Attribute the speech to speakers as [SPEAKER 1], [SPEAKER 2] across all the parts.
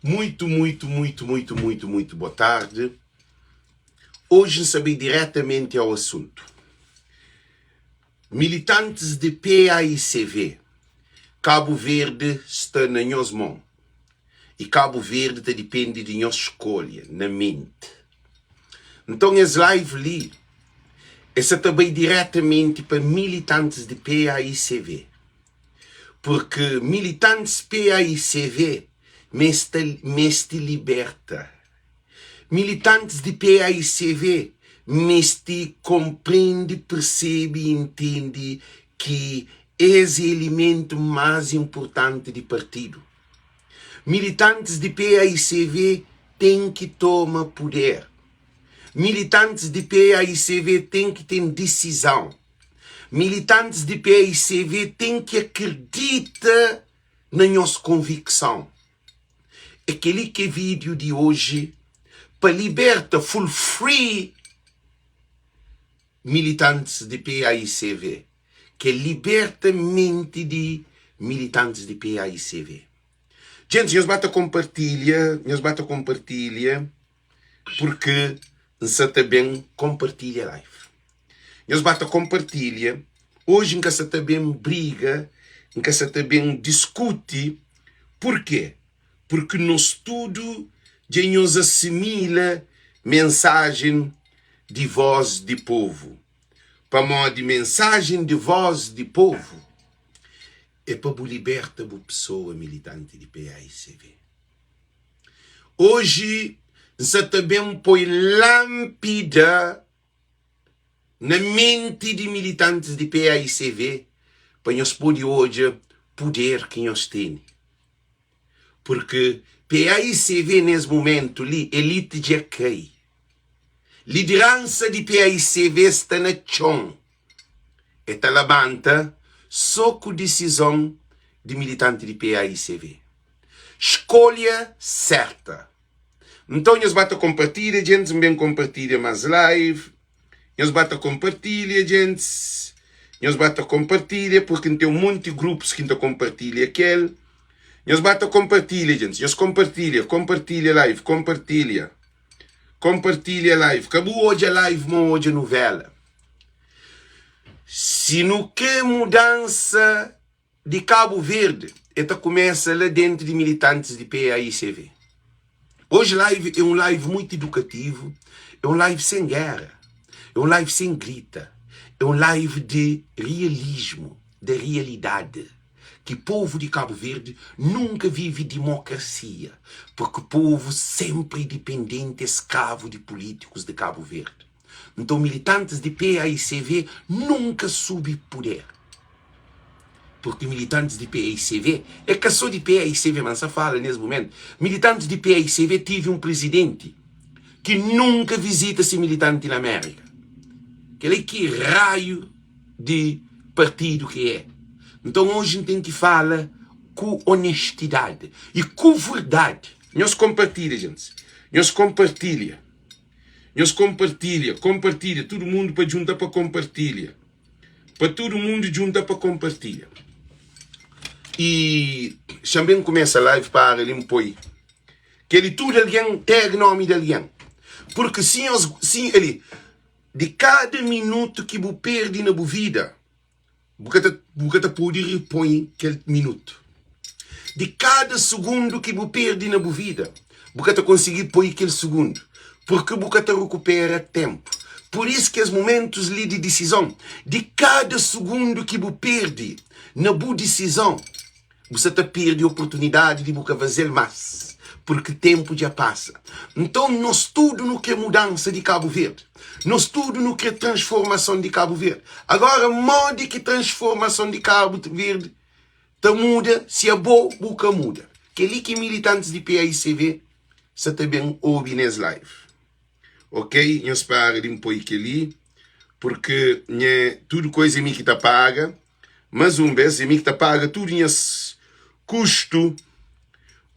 [SPEAKER 1] Muito boa tarde. Hoje saber diretamente ao assunto. Militantes de PAICV, Cabo Verde está na nossa mão. E Cabo Verde depende de nossa escolha, na mente. Então, as live ali, essa também diretamente para militantes de PAICV. Porque militantes PAICV me liberta. Militantes de PAICV me compreende, percebe e entende que esse é o elemento mais importante do partido. Militantes de PAICV têm que tomar poder. Militantes de PAICV têm que ter decisão. Militantes de PAICV têm que acreditar na nossa convicção. Aquele que é vídeo de hoje para libertar full free militantes de PAICV, que liberta a mente de militantes de PAICV. Gente, nós bata compartilha, porque você também compartilha a live. Nós bata compartilha, hoje em que você também briga, em que você também discute, por quê? Porque nós tudo já nos assimila mensagem de voz de povo. Para modo de mensagem de voz de povo, é para libertar a pessoa militante de PAICV. Hoje, você também põe lâmpada na mente de militantes de PAICV para nós poder hoje poder que nós temos. Porque PAICV nesse momento ali, elite já cai. Liderança de PAICV está na chão. Está levanta só com decisão de militante de PAICV. Escolha certa. Então, nós bata compartilha, gente, também compartilha mais live. Nós bata compartilha, gente. Nós bata compartilha, porque tem um monte de grupos que ainda compartilha aquele. Nós bata compartilha, gente. Nós compartilha live, compartilha live. Acabou hoje a live, hoje a novela. Se não quer mudança de Cabo Verde, ela começa lá dentro de militantes de PAICV. Hoje live é um live muito educativo, é um live sem guerra, é um live sem grita, é um live de realismo, de realidade. Que o povo de Cabo Verde nunca vive democracia, porque o povo sempre é dependente, escravo de políticos de Cabo Verde. Então, militantes de PAICV nunca soube poder. Porque militantes de PAICV, é que só de PAICV, mas se fala nesse momento, militantes de PAICV tive um presidente que nunca visita esse militante na América. Que raio de partido que é. Então hoje a gente tem que falar com honestidade e com verdade. Nós compartilha, gente. Nós compartilha. Todo mundo para juntar para compartilha. Para todo mundo juntar para compartilha. E também começa a live para ele impõe. Que ele tudo alguém tem nome de alguém. Porque sim ele de cada minuto que você perde na sua vida, você pode repor aquele minuto. De cada segundo que você perde na sua vida, você conseguir pôr aquele segundo. Porque você recupera tempo. Por isso que os momentos ali de decisão, de cada segundo que você perde na sua decisão, você perde a oportunidade de você fazer mais. Porque o tempo já passa. Então, nós tudo não quer mudança de Cabo Verde. Nós tudo não quer transformação de Cabo Verde. Agora, modo que transformação de Cabo Verde muda, se é bom, boca muda. Que ali que militantes de PAICV você também ouve nessa live. Ok? Eu espero de pôr ali, porque tudo coisa que está paga, mas vez que está paga tudo nesse custo.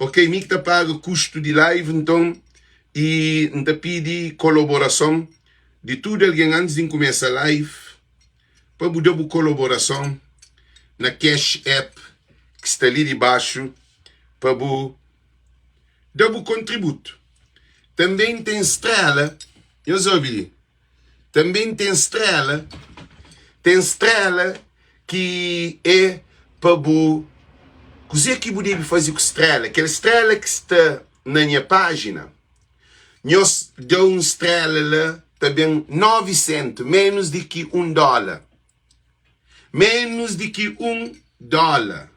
[SPEAKER 1] Ok, me que está paga o custo de live, então, e não pedi colaboração de tudo alguém antes de começar a live, para dar uma colaboração na Cash App, que está ali debaixo, para dá o contributo. Também tem estrela, eu soube. Também tem estrela que é para o que que você deve fazer com estrela. Aquela estrela que está na minha página, nós damos uma estrela lá, também 900, menos do que $1. Menos do que $1.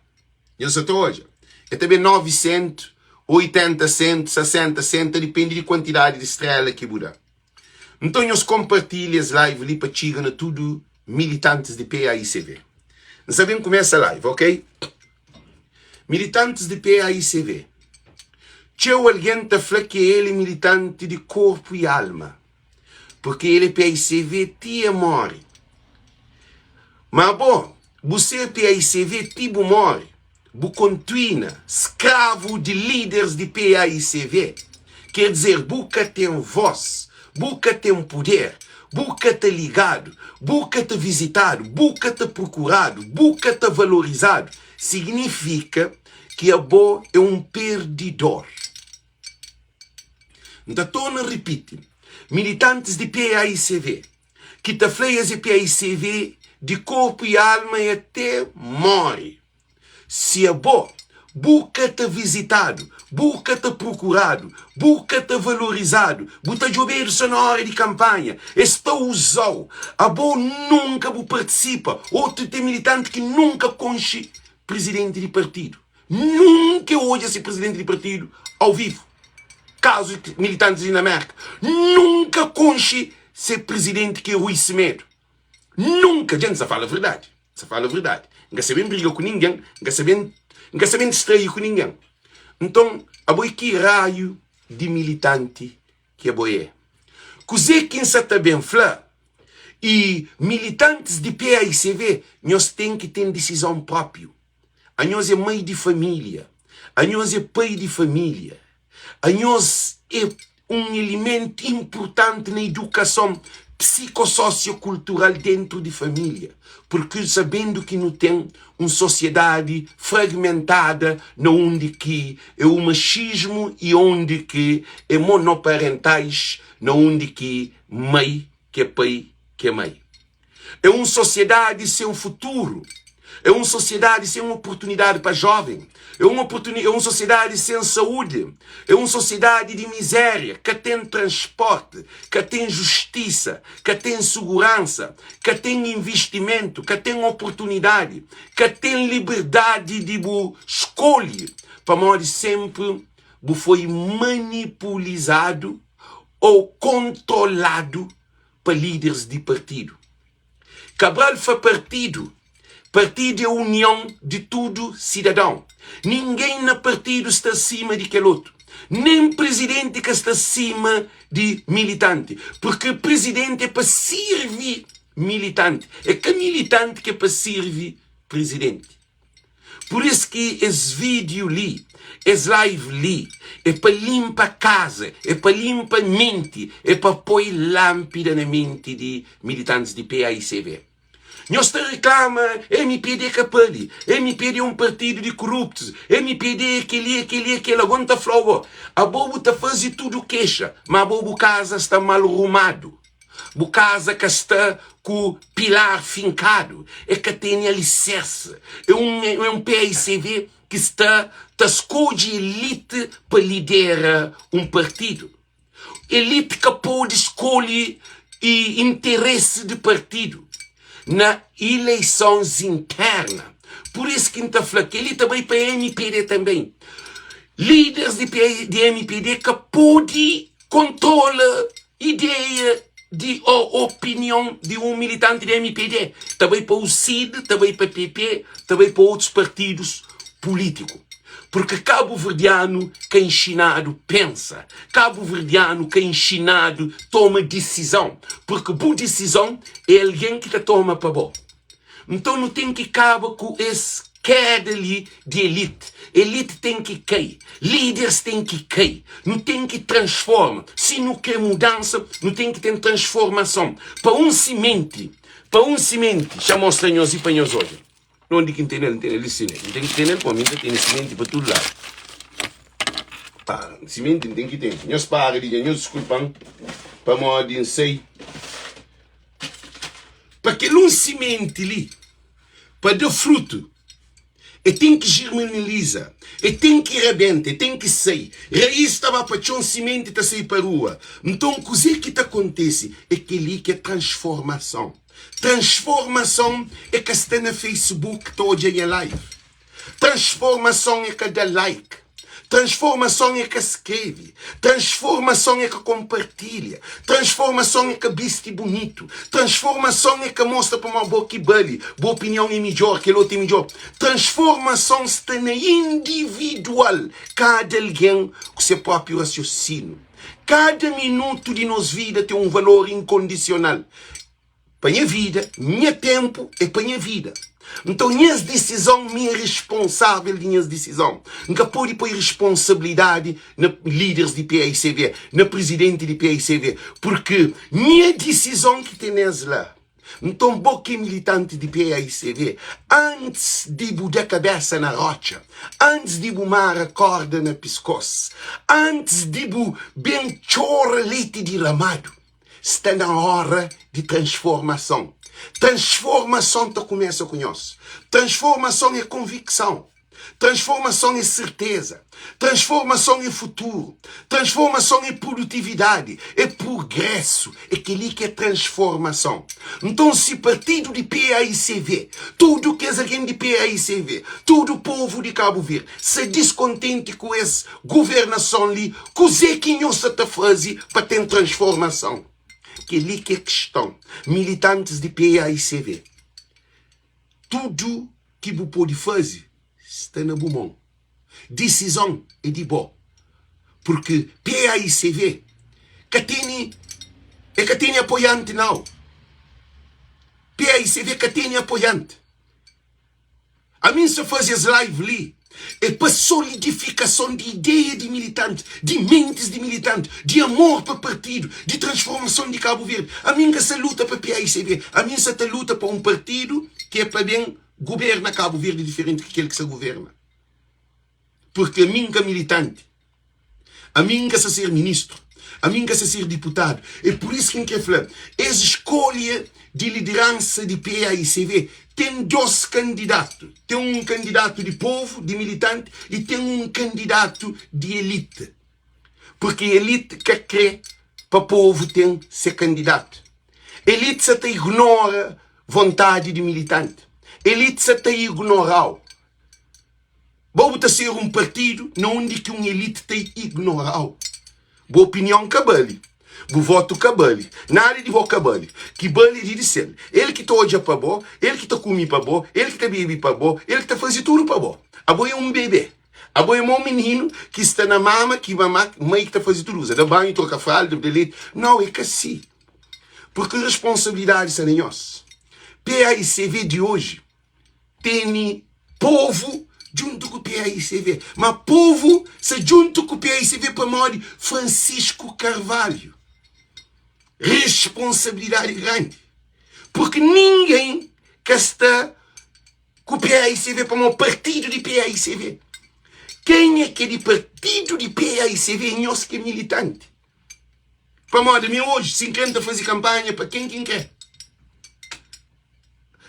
[SPEAKER 1] Eu só estou hoje. É também 900, 80 centos, 60 centos, depende da quantidade de estrela que você dá. Então, nós compartilhamos as lives ali para chegar a tudo militantes de PAICV. Nós sabemos como é essa live, ok? Militantes de PAICV. Tinha alguém que fala que ele é militante de corpo e alma. Porque ele é PAICV, tia morre. Mas bom, você é PAICV, tipo morre. Você continua escravo de líderes de PAICV. Quer dizer, você tem voz, você tem poder, você tem ligado, você tem visitado, você tem procurado, você tem valorizado. Significa que a boa é um perdidor. Então, torna a repetir. Militantes de PAICV, que te fleias de PAICV de corpo e alma e até morre. Se é bom, busca-te visitado, busca-te procurado, busca-te valorizado, busca de obedecer na hora de campanha, está usado, a bom nunca participa, outro tem militante que nunca conche presidente de partido, nunca hoje esse presidente de partido ao vivo, caso de militantes na América, nunca conche ser presidente que é Rui Semedo, nunca, gente, só fala a verdade, não sabem brigar com ninguém, não sabem distrair com ninguém. Então, a boi que raio de militante que a boi é. Cosé quem se está bem falar. E militantes de PAICV, nós temos que ter decisão própria. A nós é mãe de família. A nós é pai de família. A nós é um elemento importante na educação psicossociocultural dentro de família, porque sabendo que não tem uma sociedade fragmentada, onde que é o machismo e onde que é monoparentais, onde que mãe que é pai que é mãe. É uma sociedade sem um futuro, é uma sociedade sem uma oportunidade para jovem, é uma sociedade sem saúde, é uma sociedade de miséria, que tem transporte, que tem justiça, que tem segurança, que tem investimento, que tem oportunidade, que tem liberdade de escolha, para modo sempre foi manipulado ou controlado por líderes de partido. Cabral foi partido. Partido é a união de todo cidadão. Ninguém no partido está acima de aquele outro. Nem presidente que está acima de militante. Porque presidente é para servir militante. É que militante que é para servir presidente. Por isso que esse vídeo ali, esse live ali, é para limpar a casa, é para limpar a mente, é para pôr lâmpada na mente de militantes de PAICV. Nós te reclama, MPD Capelli, MPD é um partido de corruptos, MPD aquele, aguenta flogo. A bobo está fazendo tudo queixa, mas a bobo casa está mal arrumado. A casa que está com o pilar fincado, é que tem alicerce. É um PAICV que está escolhe elite para liderar um partido. Elite que pode escolher e interesse de partido na eleições internas. Por isso que está falando que ele também para a MPD também. Líderes de MPD que podem controlar ideia de opinião de um militante de MPD. Também para o CID, também para o PP, também para outros partidos políticos. Porque cabo-verdiano que é ensinado pensa. Cabo-verdiano que é ensinado toma decisão. Porque boa decisão é alguém que te toma para bom. Então não tem que acabar com esse queda ali de elite. Elite tem que cair. Líderes têm que cair. Não tem que transformar. Se não quer mudança, não tem que ter transformação. Para um semente, chamam os senhores e panhos hoje. Não tem que entender, ele ensina. Não tem que entender, para mim, tem semente para todo lado. Para, cimento tem que ter. Nós para ali, nós desculpam, para modo em sei. Porque não cimento ali, para dar fruto, e tem que germinaliza, e tem que rebenta, e tem que sair. Raiz estava para um cimento e está sair para a rua. Então, o que acontece é que ali que é transformação. Transformação é que está no Facebook todo dia live. Transformação é que dá like. Transformação é que escreve. Transformação é que compartilha. Transformação é que veste bonito. Transformação é que mostra para uma boa que bale. Boa opinião é melhor, que outro é melhor. Transformação está na individual. Cada alguém com seu próprio raciocínio. Cada minuto de nossa vida tem um valor incondicional. Para minha vida, meu tempo é para minha vida. Então, minhas decisões, minha responsável de minhas decisões. Nunca pode pôr responsabilidade nos líderes de PAICV, no presidente de PAICV, porque minha decisão que tem lá. Então, boque militante de PAICV, antes de botar a cabeça na rocha, antes de bomar a corda na pescoço, antes de bem chorar leite derramado, está na hora de transformação. Transformação começa com nós. Transformação é convicção. Transformação é certeza. Transformação é futuro. Transformação é produtividade. É progresso. É aquilo que é transformação. Então, se partido de PAICV, tudo que é alguém de PAICV, todo o povo de Cabo Verde, se descontente com essa governação ali, o que nós está fazendo para ter transformação? Que ali que é questão. Militantes de PAICV. Tudo que você pode fazer está na boa mão. Decisão é de bom. Porque PAICV que tem apoiante não. PAICV que tem apoiante. A mim se faz as live ali. É para solidificação de ideia de militantes, de mentes de militantes, de amor para partido, de transformação de Cabo Verde. A mim que se luta para PAICV, a mim se luta para um partido que é para bem governa Cabo Verde diferente daquele que se governa. Porque a mim que é militante, a mim que se ser ministro, a mim que se ser deputado. É por isso que eu quero falar. Essa escolha de liderança de PAICV tem dois candidatos. Tem um candidato de povo, de militante, e tem um candidato de elite. Porque a elite que crê para o povo tem ser candidato. A elite se ignora vontade de militante. A elite se ignora. Vou ser um partido onde que uma elite tem ignorado. Boa opinião cabale. O voto cabale. Nada de voto cabale. Que bale de dizer. Ele que está hoje para bom, ele que está comigo para bom, ele que está bebendo para bom, ele que está fazendo tudo para bom. A boia é um bebê. A boia é um menino que está na mama, que mãe que está fazendo tudo. Usa da banho, troca fralda, de leite. Não, é que assim. Porque a responsabilidade são nós. PAICV de hoje tem povo junto com o PAICV. Mas povo se junto com o PAICV para morrer Francisco Carvalho. Responsabilidade grande. Porque ninguém que está com o PAICV para um partido de PAICV. Quem é que é de partido de PAICV é nós que é militante? Para modo de mim hoje, 50 fazer campanha para quem quer.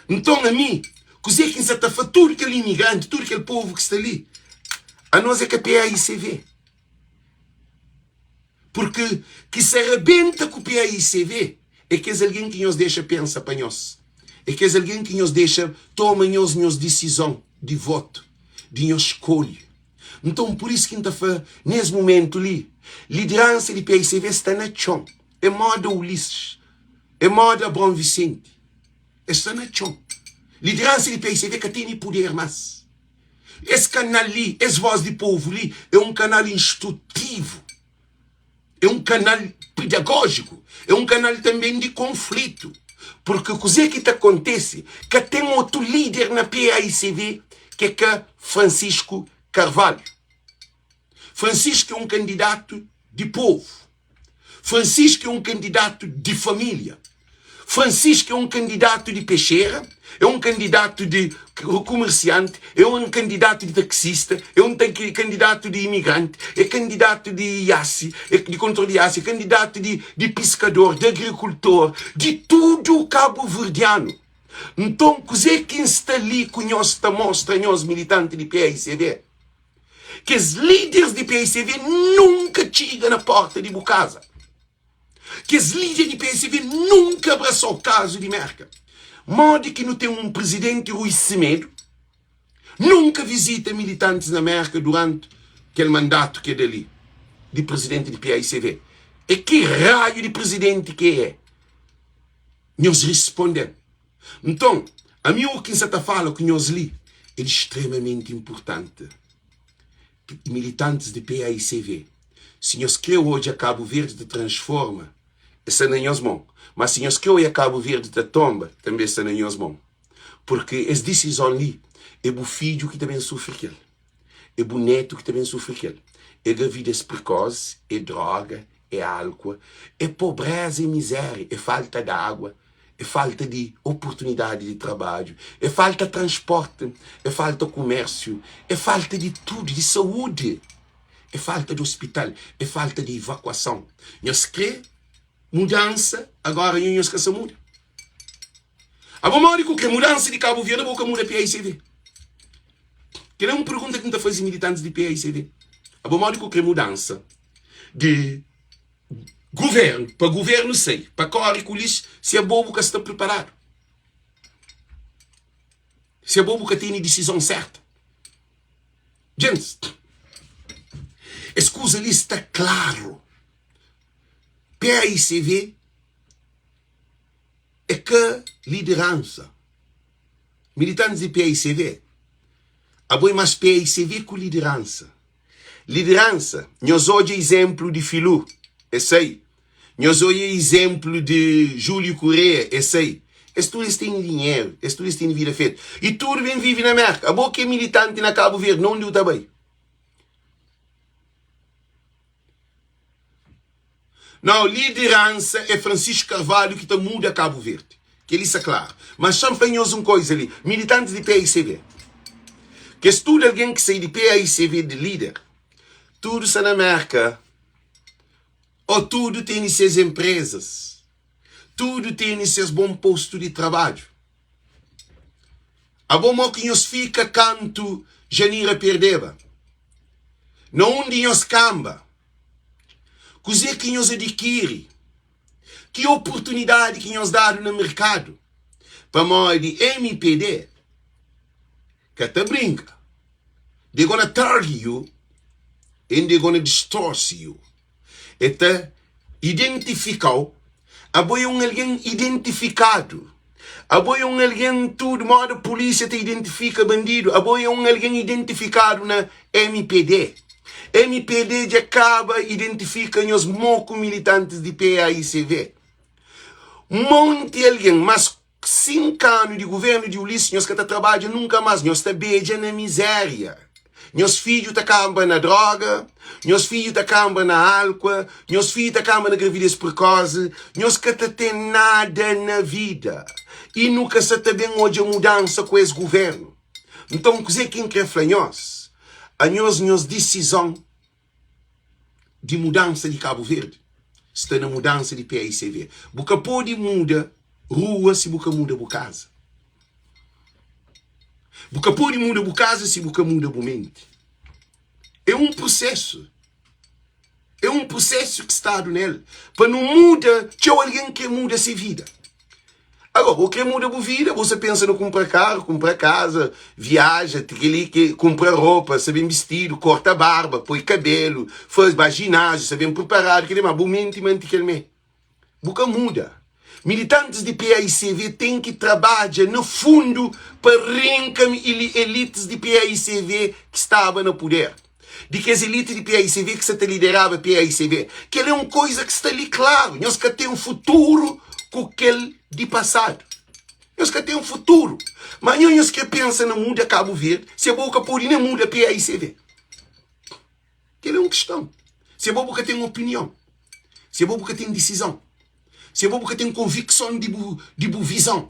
[SPEAKER 1] Então a mim, cozer que está fazendo tudo aquele imigrante, tudo aquele povo que está ali, a nós é que é PAICV. Porque que se arrebenta com o PAICV é que é alguém que nos deixa pensar para nós. É que é alguém que nos deixa tomar nossa decisão de voto, de nossa escolha. Então por isso que está fazendo, nesse momento ali, liderança de PAICV está na chão. É moda Ulisses, é moda Bom Vicente. Está na chão. Liderança de PAICV que tem poder mais. Esse canal ali, esse voz de povo ali, é um canal instrutivo. É um canal pedagógico. É um canal também de conflito. Porque o que acontece que tem outro líder na PAICV que é Francisco Carvalho. Francisco é um candidato de povo. Francisco é um candidato de família. Francisco é um candidato de peixeira, é um candidato de comerciante, é um candidato de taxista, é um candidato de imigrante, é candidato de IACI, é de controle de IACI, é candidato de pescador, de agricultor, de tudo o cabo-verdiano. Então, coisa que está ali que nós mostra os militantes de PAICV? Que os líderes de PAICV nunca chegam na porta de Bucasa. Que os líderes de PAICV nunca abraçou o caso de Merca. Modo que não tem um presidente Rui Semedo, nunca visita militantes na América durante aquele mandato que é dali, de presidente de PAICV. E que raio de presidente que é? Nós respondemos. Então, a mim o que se fala que nós li é extremamente importante. Militantes de PAICV, se nós queremos hoje a Cabo Verde te transforma, essa não é nossa mão. Mas se nós queremos a Cabo Verde te tomba, também essa não é nossa mão. Porque as decisões ali, é o filho que também sofre aquele. É o neto que também sofre aquele. É gravidez precoce, é droga, é álcool, é pobreza e miséria, é falta de água, é falta de oportunidade de trabalho, é falta de transporte, é falta de comércio, é falta de tudo, de saúde, é falta de hospital, é falta de evacuação. Nós queremos mudança, agora nós que se muda. A bom que mudança de Cabo Verde, a muda PAICV. Que é uma pergunta que não faz militantes de PAICV. A bom que mudança de governo, para governo sei, para currículos, se é bobo que está preparado. Se é bobo que tem a decisão certa. Gente, essa coisa ali está claro. PAICV é que liderança. Militantes de PAICV. Há bem mais PAICV com liderança. Liderança, nós hoje exemplo de Filho, esse aí. Nós hoje exemplo de Júlio Correia, esse aí. Esses todos têm dinheiro, esses todos têm vida feita. E tudo bem vive na América. A boa que é militante na Cabo Verde, não deu também. Não, liderança é Francisco Carvalho que muda Cabo Verde. Que ele está claro. Mas champanhos uma coisa ali. Militantes de PAICV. Que se tudo alguém que sai de PAICV de líder, tudo está na América. Ou tudo tem suas empresas. Tudo tem seus bons postos de trabalho. A bom que nós fica canto Janira perdeva. Não onde nós camba. Coisa que nós adquire. Que oportunidade que nós dá no mercado. Para nós de MPD. Que te brinca. They're gonna target you. And they're gonna distort you. Eta identificar. Aboia alguém identificado. Aboia alguém tudo modo polícia te identifica bandido. Aboia alguém identificado na MPD. MPD de acaba identifica os mocos militantes de PAICV. Monte alguém, mas 5 anos de governo de Ulisses, nós que está trabalhando nunca mais, nós está beija na miséria. Meus filhos estão camba na droga, meus filhos estão camba na álcool, meus filhos estão camba na gravidez precoce, meus que não tem nada na vida. E nunca se tem hoje a mudança com esse governo. Então, coisa que quer falar nós? A nossa decisão de mudança de Cabo Verde está na mudança de PAICV. Porque pode mudar rua se você muda a casa. Porque pode mudar a casa se você muda a mente. É um processo. É um processo que está nele. Para não mudar, tinha alguém que muda a sua vida. Agora, o que muda a vida? Você pensa no comprar carro, comprar casa, viaja, comprar roupa, saber vestido, corta a barba, põe cabelo, faz ginásio, saber preparar, que mas mente aquele. Porque muda. Militantes de PAICV têm que trabalhar no fundo para arrancar elites de PAICV que estavam no poder. De que as elites de PAICV que se liderava PAICV. Que é uma coisa que está ali claro. Nós que temos um futuro com aquele de passado. Nós que temos um futuro. Mas nós que pensam no mundo Cabo Verde, se a boca pode não muda PAICV. Que é uma questão. Se a boca tem uma opinião. Se a boca tem decisão. Se é bobo que tem convicção de boa visão.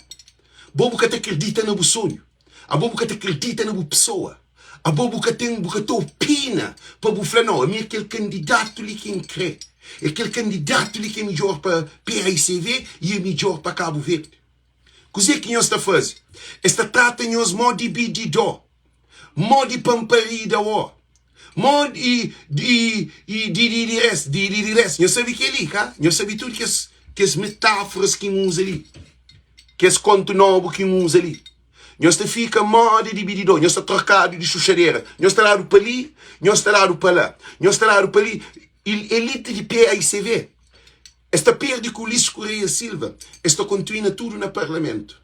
[SPEAKER 1] Bobo que te acredita no sonho. A bobo que te acredita na boa pessoa. A bobo que tem que opina para falar, não, a mim aquele candidato ali quem crê. Aquele candidato ali que é melhor para PAICV e é melhor para Cabo Verde. Così que nós está fazendo? Esta trata nós modo de bididó. Modo de pamparida, ó. Modo de resto. Eu sabia que ali, cá? Eu sabia tudo que as metáforas que usa ali. Que as conto novo que usa ali. Nós está fica modo de bididó. Nós está trocado de chuchareira. Nós está lá para ali. Nós está lá para lá. Nós está lá para ali. Elite de PAICV. Esta perde com Ulisses Correia Silva. Esta continua tudo no Parlamento.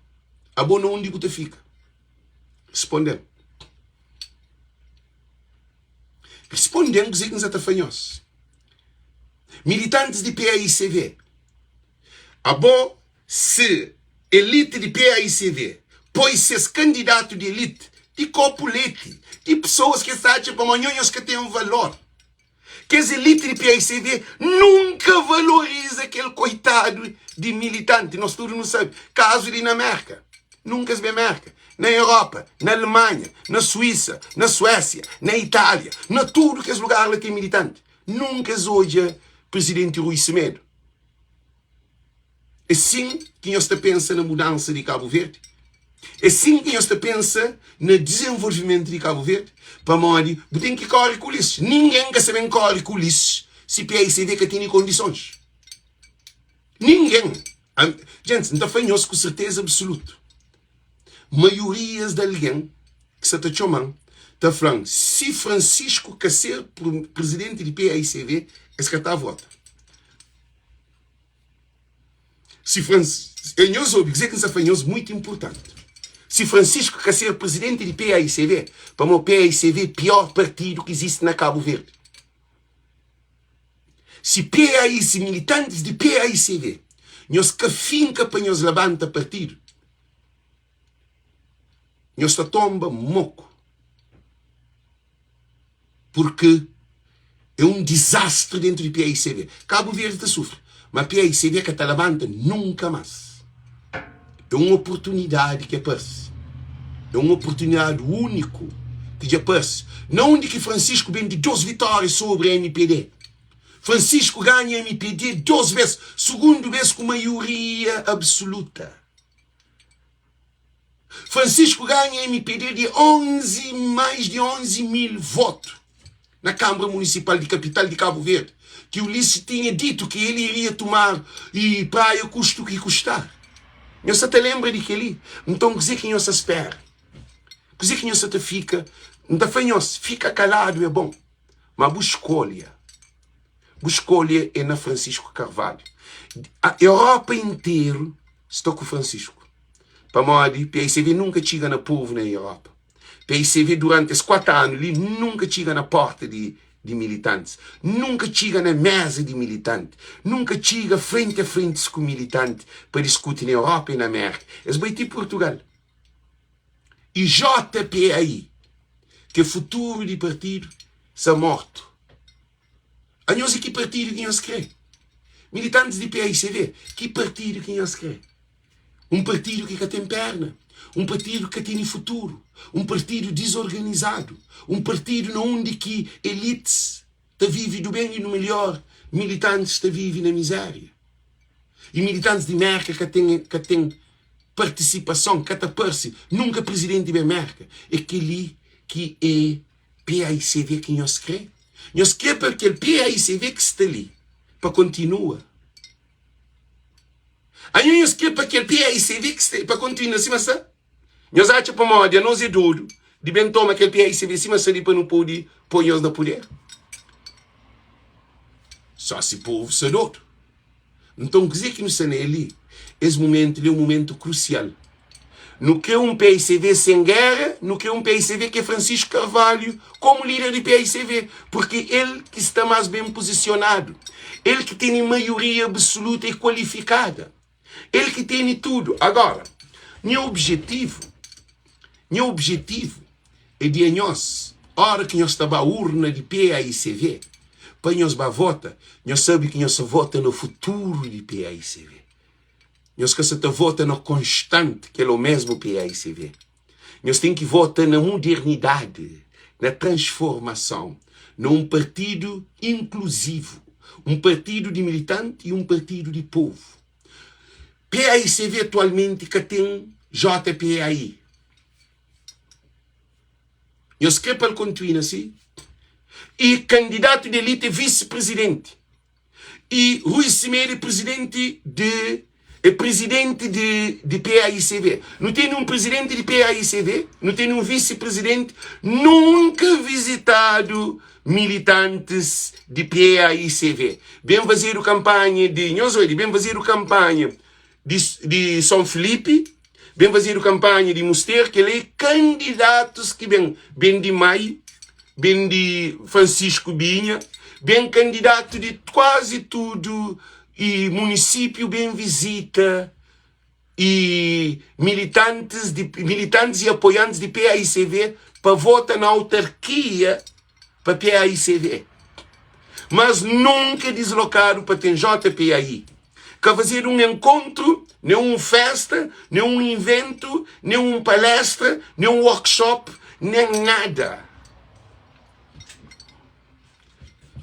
[SPEAKER 1] A boa onde você fica? Respondendo. Respondendo, dizer que nos atafanhos. Militantes de PAICV. A boa, se elite de PAICV, pois se candidato de elite, de copulete, de pessoas que sabem para amanhã que têm um valor. Que as elites de PAICV nunca valoriza aquele coitado de militante. Nós todos não sabemos. Caso de Dinamarca. Nunca se vê América. Na Europa, na Alemanha, na Suíça, na Suécia, na Itália, na tudo que os lugares lá tem militante. Nunca se hoje presidente Rui Semedo. É assim que nós pensa na mudança de Cabo Verde. É assim que nós pensa no desenvolvimento de Cabo Verde. Para morrer, tem que correr com isso. Ninguém quer saber correr com isso se PAICV que tem condições. Ninguém. Gente, não está fanhoso com certeza absoluta. Maiorias de alguém que se está chamando, está falando, se Francisco quer ser presidente de PAICV, é que está a votar. Se Francisco, nós ouvimos dizer que isso é fanhoso muito importante. Se Francisco quer ser presidente de PAICV, para o PAICV é o pior partido que existe na Cabo Verde. Se PAICV, militantes de PAICV, nós que finca para nós levanta partido, nós está tomba moco. Porque é um desastre dentro de PAICV. Cabo Verde está sofre, mas PAICV que está levanta nunca mais. É uma oportunidade que aparece. É uma oportunidade única que aparece. Não de que Francisco vem de 2 vitórias sobre a MPD. Francisco ganha a MPD 2 vezes. Segunda vez com maioria absoluta. Francisco ganha a MPD de mais de 11 mil votos na Câmara Municipal de Capital de Cabo Verde. Que Ulisses tinha dito que ele iria tomar e praia custo que custar. Você te lembra de que ali? Então, dizer que você espera. Dizer que você te fica. Não fica calado é bom. Mas a escolha é na Francisco Carvalho. A Europa inteira está com Francisco. Para morrer, PAICV nunca chega na povo na Europa. PAICV durante esses 4 anos ali nunca chega na porta de militantes. Nunca chega na mesa de militante. Nunca chega frente a frente com militante para discutir na Europa e na América. Eles vão ter Portugal. E JPAI, que é o futuro de partido, está morto. A nós que partido que nós queremos? Militantes de PAICV, que partido que nós queremos? Um partido que tem perna. Um partido que tem futuro. Um partido desorganizado. Um partido onde que elites vivem do bem e do melhor. Militantes vivem na miséria. E militantes de América que têm participação, que aparece nunca presidente da América. É aquele que é PAICV que nós queremos. Nós queremos porque é PAICV que está ali. Para continuar. Aí nós queremos porque é PAICV que está para continuar. Assim, mas nós achamos para morrer, nós é duro. De bem toma aquele PAICV assim, mas ali para não poder pôr nós no poder. Só se o povo se dodo. Então, dizer que não se ali, esse momento é um momento crucial. No que um PAICV sem guerra, no que um PAICV que é Francisco Carvalho como líder de PAICV, porque ele que está mais bem posicionado, ele que tem maioria absoluta e qualificada, ele que tem tudo. Agora, meu objetivo é de nós, hora que nós estamos a urna de PAICV, para nós votar, nós sabemos que nós vota no futuro de PAICV. Nós que se vota na constante, que é o mesmo PAICV. Nós temos que votar na modernidade, na transformação, num partido inclusivo, um partido de militante e um partido de povo. PAICV atualmente que tem JPAI. Nós queremos para continuar assim. E candidato de elite vice-presidente. E Rui Cimeiro presidente de PAICV. Não tem um presidente de PAICV, não tem um vice-presidente, nunca visitado militantes de PAICV. Bem fazer a campanha de Nhosoide, bem fazer a campanha de São Felipe, bem fazer a campanha de Mosteiro, que ele é candidatos que bem de Maio, bem de Francisco Binha, bem candidato de quase tudo, e município bem visita, e militantes e apoiantes de PAICV para votar na autarquia para PAICV. Mas nunca deslocaram para ter JPAI. Quer fazer um encontro, nem uma festa, nem um evento, nem uma palestra, nem um workshop, nem nada.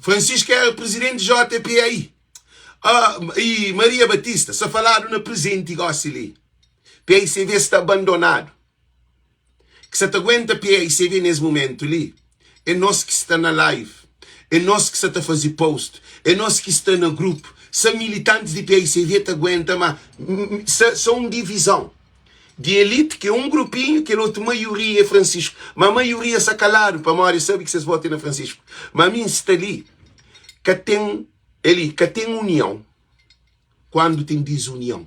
[SPEAKER 1] Francisco era presidente de JPAI. E Maria Batista, só falaram no presente igual ali. PAICV está abandonado. Que se te aguenta PAICV nesse momento ali, é nós que está na live, é nós que está a fazer post, é nós que está no grupo. São militantes de PAICV te aguentam, mas são divisão. De elite, que é um grupinho, que a outra maioria é Francisco. Mas a maioria se calaram, para a maioria sabe que vocês votam na Francisco. Mas a mim está ali, que tem união, quando tem desunião.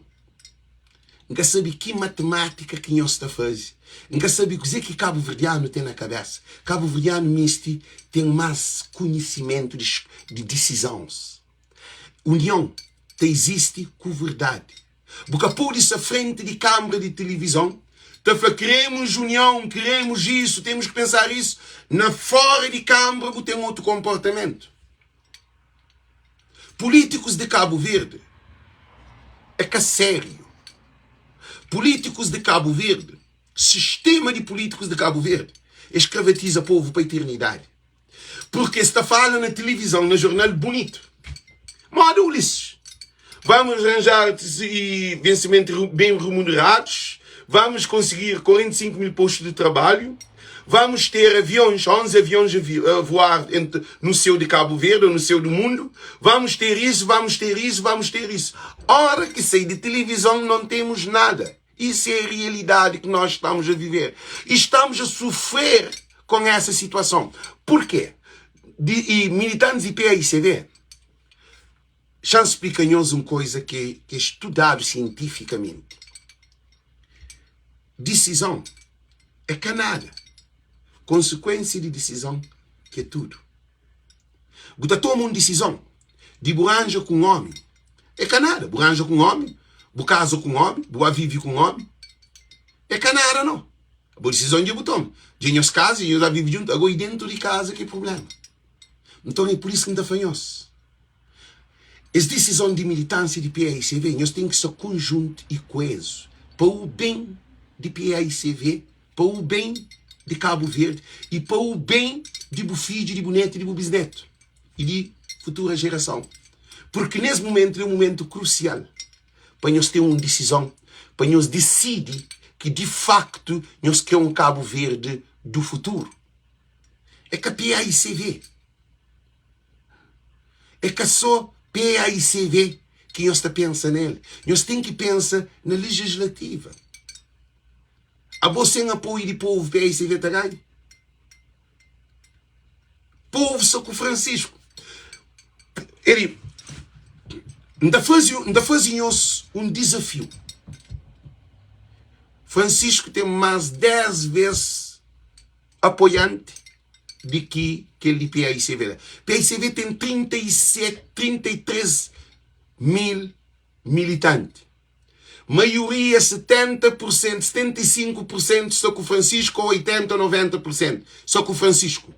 [SPEAKER 1] Nunca sabe que matemática que nós está a fazer. Nunca sabe o que Cabo Verdeano tem na cabeça. Cabo Verdeano misto tem mais conhecimento de decisões. União existe com verdade. Porque a polícia à frente de câmara de televisão está falando, queremos união, queremos isso, temos que pensar isso. Na fora de câmara tem outro comportamento. Políticos de Cabo Verde é que é sério. Políticos de Cabo Verde, sistema de políticos de Cabo Verde, escravatiza o povo para a eternidade. Porque está falando na televisão, no jornal bonito. Moda Ulisses. Vamos arranjar vencimentos bem remunerados. Vamos conseguir 45 mil postos de trabalho. Vamos ter aviões, 11 aviões a voar no céu de Cabo Verde ou no céu do mundo. Vamos ter isso, vamos ter isso, vamos ter isso. Hora que sai de televisão não temos nada. Isso é a realidade que nós estamos a viver. E estamos a sofrer com essa situação. Por quê? E militantes de PAICV, já explica-nos uma coisa que é estudado cientificamente. Decisão é canada. Consequência de decisão que é tudo. Você toma uma decisão de buranja com um homem. É canada. Buranja com um homem. Bu casa com um homem. Bu vive com um homem. É canada, não. A boa decisão de botão. De nós casa e eu já vivo junto. Agora dentro de casa que é problema. Então é por isso que não está fanhoso. As decisões de militância de PAICV, nós temos que ser conjunto e coeso. Para o bem de PAICV, para o bem de Cabo Verde e para o bem de filho, de neto e de bisneto e de futura geração. Porque nesse momento é um momento crucial para nós ter uma decisão, para nós decidir que de facto nós queremos um Cabo Verde do futuro. É que a PAICV é que só PAICV que nós pensa nele. Nós temos que pensar na legislativa. A você em apoio de povo PAICV está ganho. Povo só com Francisco. Ele ainda fazia-nos um desafio. Francisco tem mais 10 vezes apoiante de que ele de PAICV. PAICV tem 33 mil militantes. Maioria 70%, 75% só com o Francisco, ou 80% ou 90% só com o Francisco.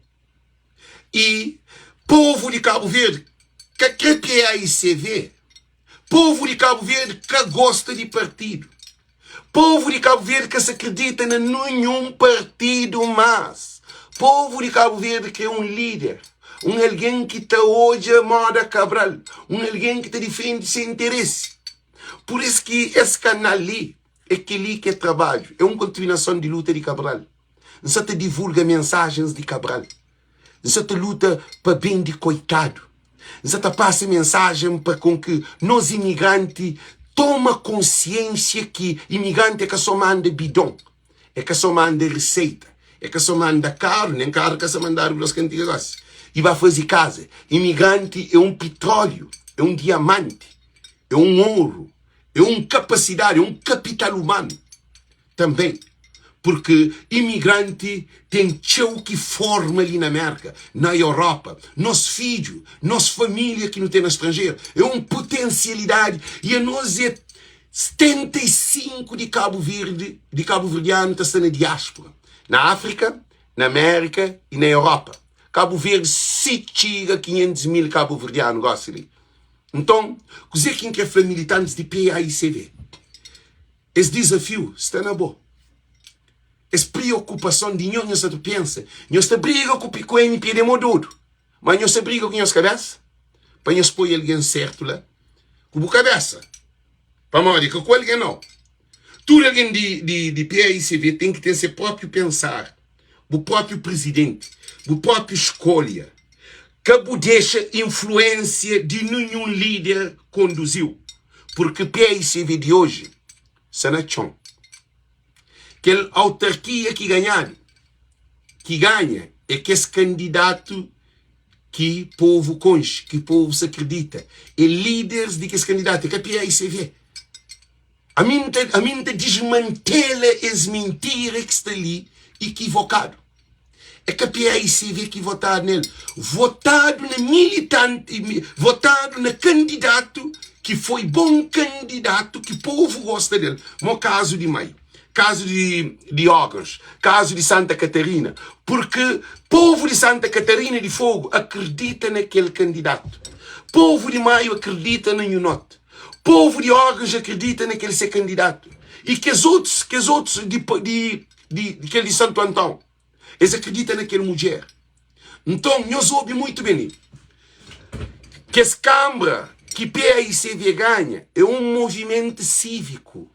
[SPEAKER 1] E povo de Cabo Verde, que é PAICV, Povo de Cabo Verde que gosta de partido. Povo de Cabo Verde que se acredita em nenhum partido mais. Povo de Cabo Verde que é um líder. Alguém que está hoje a moda Cabral. Alguém que está defende seu interesse. Por isso que esse canal ali é aquele que é trabalho. É uma continuação de luta de Cabral. Não só te divulga mensagens de Cabral. Não só te luta para bem de coitado. Não só te passa mensagem para com que nós imigrantes toma consciência que imigrante é que só manda bidão. É que só manda receita. É que só manda carro. Nem carro que só mandar os cantigas. E vai fazer casa. Imigrante é um petróleo. É um diamante. É um ouro. É uma capacidade, é um capital humano também. Porque imigrante tem teu que forma ali na América, na Europa, nosso filho, nossa família que não tem no estrangeiro. É uma potencialidade. E a nós é 75 de Cabo Verde, de Cabo Verdeano está na diáspora. Na África, na América e na Europa. Cabo Verde se chega 500 mil Cabo Verdeano, gosta ali. Então, dizer quem quer ser militantes de PAICV, esse desafio está na boa. Essa preocupação de nós se pensa, nós se briga com o MPD modudo, mas nós se briga com as cabeças, para nós pôr alguém certo lá, com a cabeça, para não dizer que com alguém não. Tudo alguém de PAICV tem que ter seu próprio pensar, o próprio presidente, a própria escolha. Que deixa influência de nenhum líder conduziu. Porque PAICV de hoje, Sanachon, aquela autarquia que ganha é que esse candidato que o povo conche, que o povo se acredita. É líderes de que esse candidato, que é PAICV. A mim desmantela as mentiras que estão ali, equivocado. É que a PAICV que votar nele. Votado na militante, votado na candidato que foi bom candidato, que o povo gosta dele. No caso de Maio, caso de Ogres, caso de Santa Catarina. Porque povo de Santa Catarina de Fogo acredita naquele candidato. Povo de Maio acredita no Unote. Povo de Ogres acredita naquele ser candidato. E que os outros de Santo Antão, eles acreditam naquela mulher. Então, nós ouvimos muito bem que essa Câmara que PAICV ganha é um movimento cívico.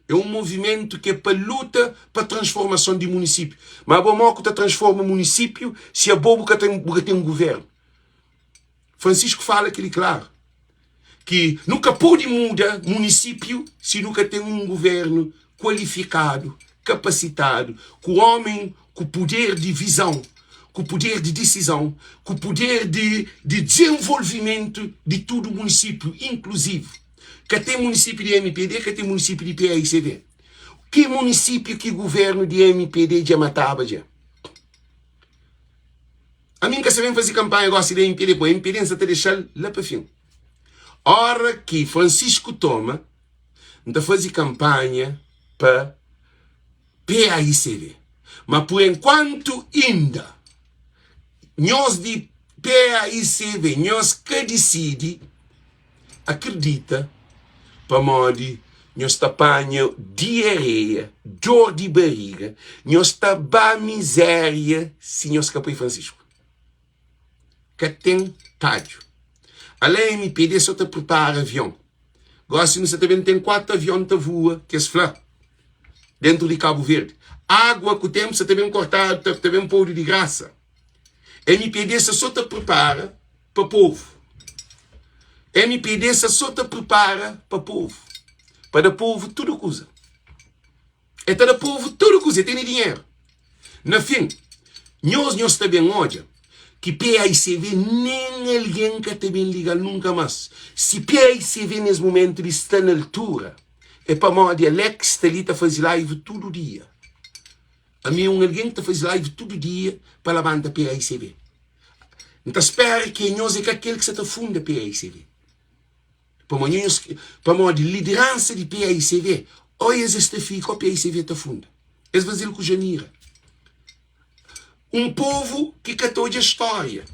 [SPEAKER 1] É um movimento que é para luta para a transformação de município. Mas a bom que transforma o município se a bobo que tem um governo. Francisco fala aquele claro. Que nunca pode mudar município se nunca tem um governo qualificado, capacitado, com o homem com poder de visão, com poder de decisão, com poder de desenvolvimento de todo o município, inclusive. Que tem município de MPD, que tem município de PAICV. Que município que governo de MPD de Amataba já? A mim que você vem fazer campanha gosta de MPD, pô, MPD não se deixar lá para fim. Hora que Francisco toma, não fazer campanha para PAICV. Mas por enquanto ainda, nós de PAICV, nós que decide, acredita, para modo, nós tapanha diarreia, dor de barriga, nós taba miséria, se nós capoi Francisco. Que tem tádio. Além me pedir só te prepara avião. Gosto você também tem 4 aviões que voa, que é flá, dentro de Cabo Verde. Água que o tempo você também cortar, também um pouco de graça. MPD só te prepara para o povo. MPD só te prepara para o povo. Para o povo tudo coisa. É para o povo tudo coisa, tem dinheiro. No fim, nós também hoje, que PAICV nem alguém que também liga nunca mais. Se PAICV nesse momento está na altura, é para modo Alex está ali a fazer live todo dia. A mim alguém que faz live todo dia para a banda PAICV. Então espero que nós é aquele que se funda PAICV. Para modo liderança de PAICV, olha este fica, o PAICV te funda. Eles vão dizer com Janira. Um povo que catou a história.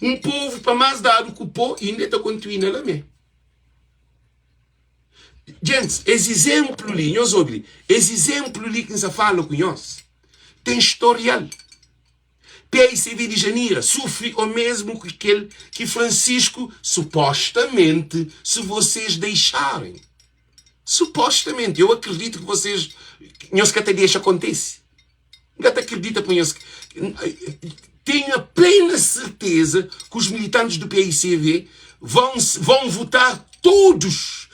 [SPEAKER 1] Um povo para mais dado que o povo ainda está continuando lá mesmo. Gente, esse exemplo ali, nós ouvimos, esse exemplo ali que se fala com nós, tem historial. PICV de Janeiro sofre o mesmo que aquele que Francisco, supostamente, se vocês deixarem. Supostamente, eu acredito que vocês, nós que até deixa acontece. Eu até acredito que nós, tenho a plena certeza que os militantes do PICV vão votar todos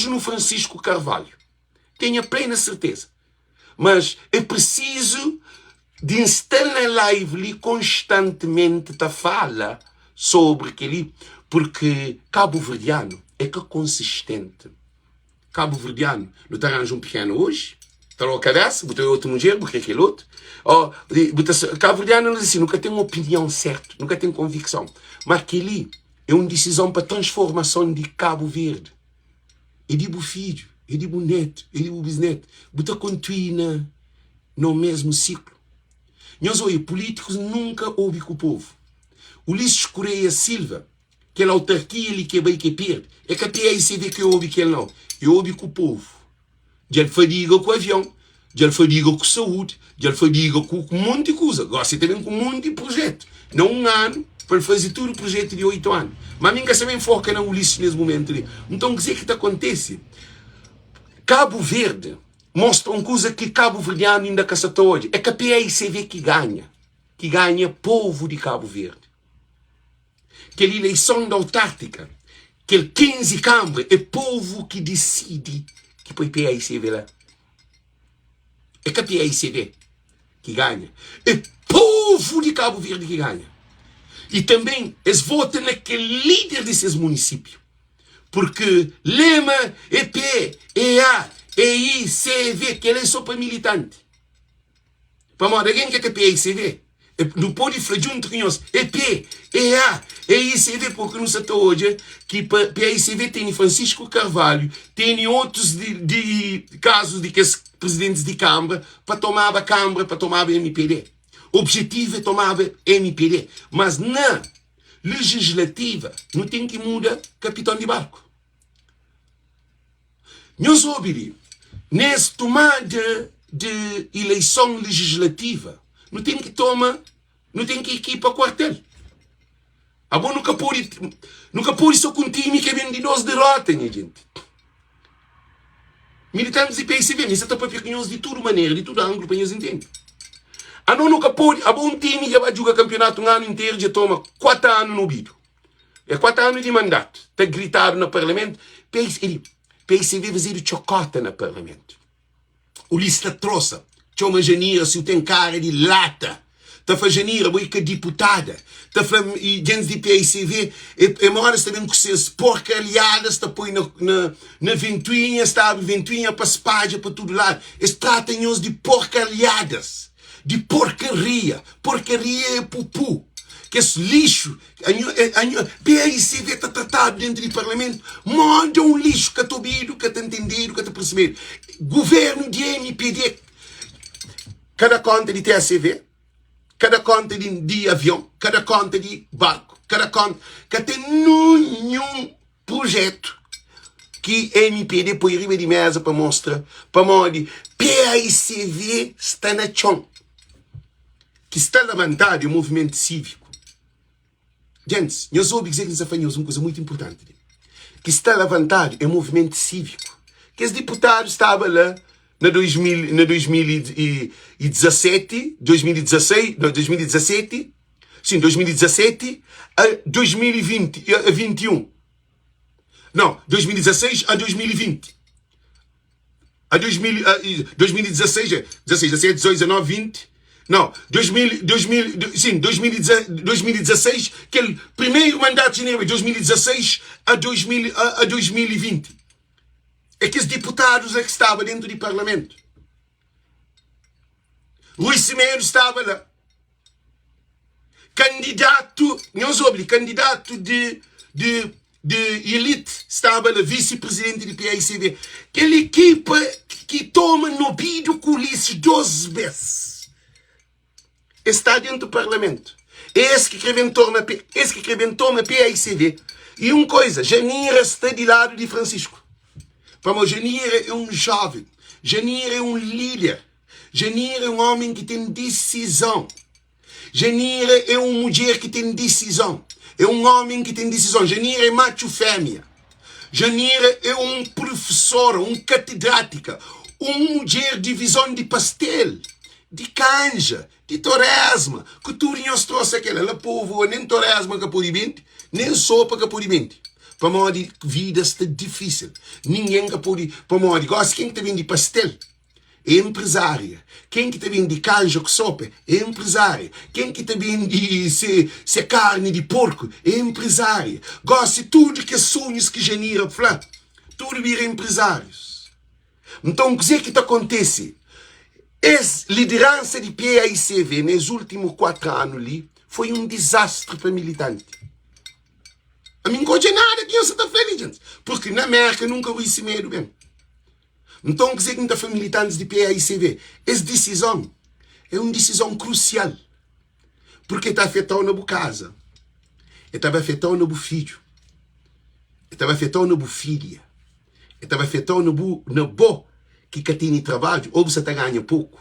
[SPEAKER 1] no Francisco Carvalho. Tenho a plena certeza. Mas é preciso de estar na live ali constantemente tá fala sobre aquele, porque Cabo Verdeano é que é consistente. Cabo Verdeano não te arranja um pequeno hoje, está lá a cabeça, botou outro no gelo, porque é aquele outro. Cabo Verdeano assim, nunca tem uma opinião certa, nunca tem convicção. Mas aquele é uma decisão para a transformação de Cabo Verde. E de filho, e de neto, e de bisneto. Bota continua no mesmo ciclo. Nós olhamos, políticos nunca ouvem com o povo. Ulisses Correia Silva, aquela autarquia ali que é bem que perde, é que a PICV que ouve que ele não. Eu ouvi com o povo. Já ele fadiga com o avião, já ele fadiga com saúde, já ele fadiga com um monte de coisa. Gosta também com um monte de projeto. Não um ano, para fazer todo o projeto de 8 anos. Mas a mim que também foca na Ulisses nesse momento ali. Então, quer dizer que acontece? Cabo Verde mostra uma coisa que Cabo Verdeano ainda caça hoje. É que a PICV que ganha povo de Cabo Verde. Aquela eleição da autártica, aquele 15 câmara, é povo que decide que põe PICV lá. É que a PICV que ganha. É povo de Cabo Verde que ganha. E também eles votam naquele líder desses municípios. Porque Lema, EP, EA, EICV, que ele é só para militante. Para modo, alguém que é PICV. Não pode fazer junto com nós. EP, EA, EICV, porque não sei hoje que PICV tem Francisco Carvalho, tem outros de casos de que os presidentes de Câmara para tomar a Câmara, para tomar a MPD. O objetivo é tomar a MPD. Mas na legislativa não tem que mudar capitão de barco. Nós ouvimos, nessa tomada de eleição legislativa, não tem que tomar, não tem que ir para o quartel. A bom nunca pode só com um time que vem de nós derrota, minha gente. Militantes de PICV, isso está para pequenos de toda maneira, de todo ângulo, para nós entender. A não nunca pode, a bom time que vai jogar campeonato um ano inteiro, já toma 4 anos no bido. É 4 anos de mandato. Está gritado no parlamento, PICV vai fazer chocota no parlamento. O lista trouxe. Chama Janira, se tem cara de lata. Está a Janira, boi que deputada. Está a gente de PICV, é maior também que se porcalhadas, está põe na ventoinha, está a ventoinha para espalhar para todo lado. Eles tratam-nos de porcalhadas, de porcaria. Porcaria é pupu. Que esse lixo, PICV está tratado dentro do parlamento, manda um lixo que está ouvido, que está entendido, que está percebido. Governo de MPD, cada conta de TSV, cada conta de avião, cada conta de barco, cada conta, que tem nenhum projeto que a MPD põe em de mesa para mostrar, para mostrar, PICV está na chão, que está levantado o movimento cívico. Gente, nós ouvimos dizer que nós fazemos uma coisa muito importante, que está levantado é o movimento cívico, que os deputados estavam lá na 2017, 2017 a 2020, a 21. Não, 2016 a 2020. A 2016, 16, 17, 18, 19, 20. Não, 2016, aquele primeiro mandato de janeiro, 2016 a 2020. É que os deputados é que estavam dentro do parlamento. Rui Cimeiro estava lá. Candidato, não soube, candidato de elite estava lá, vice-presidente do PICV. Aquela equipa que toma no bido com Ulisses 12 vezes. Está dentro do parlamento. Esse que inventou na PAICV. E uma coisa, Janira está de lado de Francisco. Vamos, Janira é um jovem. Janira é um líder. Janira é um homem que tem decisão. Janira é uma mulher que tem decisão. É um homem que tem decisão. Janira é macho fêmea. Janira é um professor, um catedrática, uma mulher de visão de pastel, de canja, de torresma, que tudo nós trouxe aquela. Ela povo nem torresma que pode mente, nem sopa que pode mente. Para modo de vida está difícil. Ninguém que pode, para modo de gosto, quem que vende pastel? É empresária. Quem que te vende canja com sopa é empresária. Quem que te vende se carne de porco é empresária. Gosta de tudo que é sonhos que Janira fala. Tudo vira empresários. Então, o que é que acontece? Essa liderança de PAICV nos últimos 4 anos ali foi um desastre para militante. A mim não nada que eu está feliz, porque na América nunca vi esse medo bem. Então, o que é que está militantes de PAICV? Essa decisão é uma decisão crucial. Porque está afetando a boa casa. Está afetando a boa filho. Está afetando a boa filha. Está afetando a boa que tem trabalho ou você está ganhando pouco.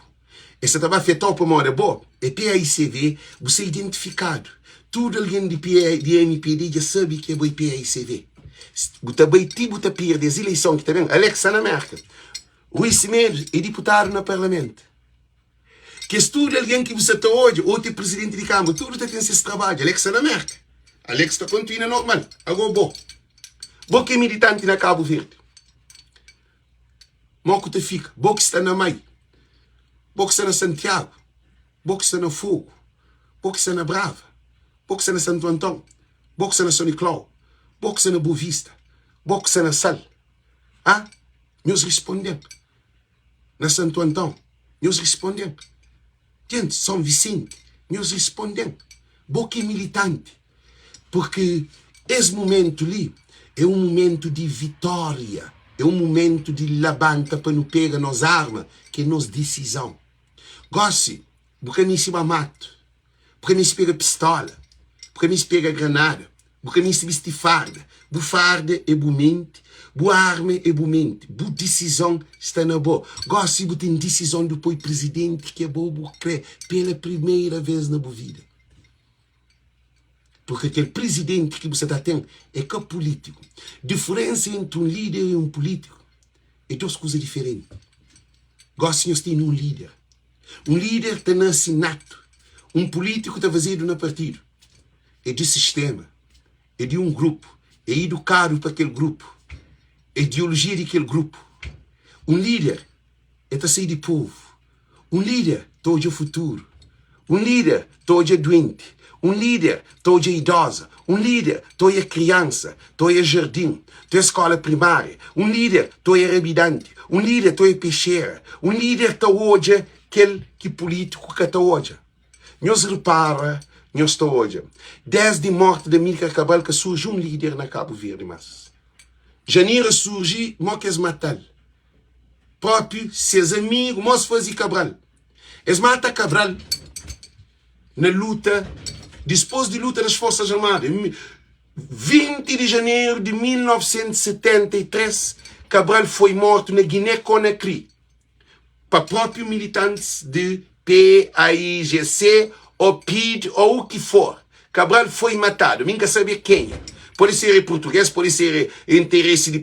[SPEAKER 1] Isso está afetando para uma boa. E PAICV, você é identificado. Todo alguém de MPD já sabe que é boi PAICV. Você vai ter perder as eleições que está vendo. Alexa na América. Rui Semedo é deputado no Parlamento. Que estuda alguém que você está hoje, ou tem presidente de Câmara, tudo tem esse trabalho. Alex na América. Alex está continua normal. Agora, bom que é militante na Cabo Verde. Moco te fica. Bom que está na Mai. Bom que está na Santiago. Bom que está na Fogo. Bom que está na Brava. Bom que está na Santo Antão. Bom que está na São Nicolau. Bom que está na Boa Vista. Bom que está na Sal. Ah? Nós respondemos. Na Santo Antão, nós respondemos. Gente, São Vicente, nós respondemos. Boca é militante. Porque esse momento ali é um momento de vitória. É um momento de levanta para não pegar nas armas, que é nossa decisão. Goste, porque nem se mato. Porque nem se pega pistola. Porque nem se pega granada. Porque nem se veste farda. Bu farda é bu mente. Boa arma é boa mente. Boa decisão está na boa. Gosto de ter decisão do presidente que é boa crer pela primeira vez na boa vida. Porque aquele presidente que você está tendo é que é político. Diferença entre um líder e um político é duas coisas diferentes. Gosto de ter um líder. Um líder está nasce nato. Um político está vazido no partido. É de sistema. É de um grupo. É educado para aquele grupo. A ideologia daquele grupo. Um líder é para sair de povo. Um líder todo é futuro. Um líder todo é doente. Um líder todo é idosa. Um líder todo é criança. Todo é jardim. Todo é escola primária. Um líder todo é rabidante. Um líder todo é peixeira. Um líder está hoje aquele que político que está hoje. Nós repara, nós está hoje. Desde a morte de Amílcar Cabral que surge um líder na Cabo Verde, mas Janira surgiu, mas quer matar. Próprio, seus amigos, mas fazem Cabral. Eles matam Cabral na luta, depois de luta nas Forças Armadas. 20 de janeiro de 1973, Cabral foi morto na Guiné-Conakry. Para próprios militantes de PAIGC, ou PID, ou o que for. Cabral foi matado, ninguém sabia quem. Pode ser português, pode ser interesse de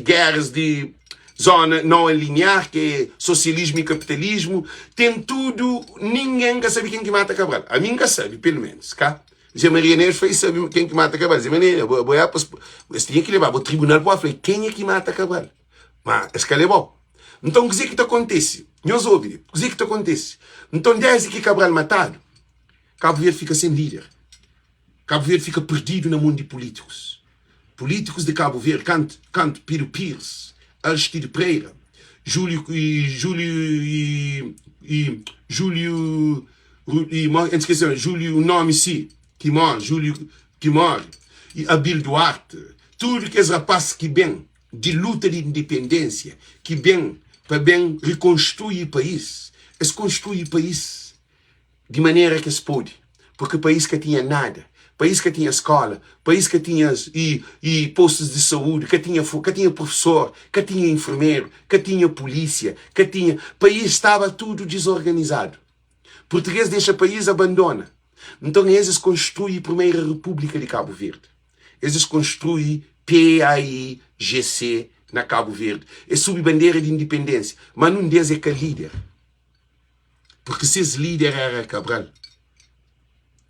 [SPEAKER 1] guerras de zona não linear, que é socialismo e capitalismo. Tem tudo, ninguém sabe quem que mata Cabral. A mim sabe, pelo menos, cá. Zé Maria Neves foi saber quem que mata Cabral. Zé Maria Neves, você tinha que levar para o tribunal para falar quem é que mata Cabral. Mas, esse que é bom. Então, o que é que acontece? Nós ouvimos, o que é que acontece? Então, desde que Cabral matado, Cabo Verde fica sem líder. Cabo Verde fica perdido no mundo de políticos. Políticos de Cabo Verde, canto Piro Pires, Aristides Pereira, Júlio, Nome-se, que morre, e Abílio Duarte, tudo que é rapazes que vem de luta de independência, que vem para bem reconstruir o país. Eles construem o país de maneira que se pode. Porque o país que tinha nada, país que tinha escola, país que tinha e postos de saúde, que tinha professor, que tinha enfermeiro, que tinha polícia, que tinha... país estava tudo desorganizado. Português deixa país, abandona. Então eles construem a primeira República de Cabo Verde. Eles construem PAIGC na Cabo Verde. É sob bandeira de independência. Mas não deles é que é líder. Porque se esse líder era Cabral,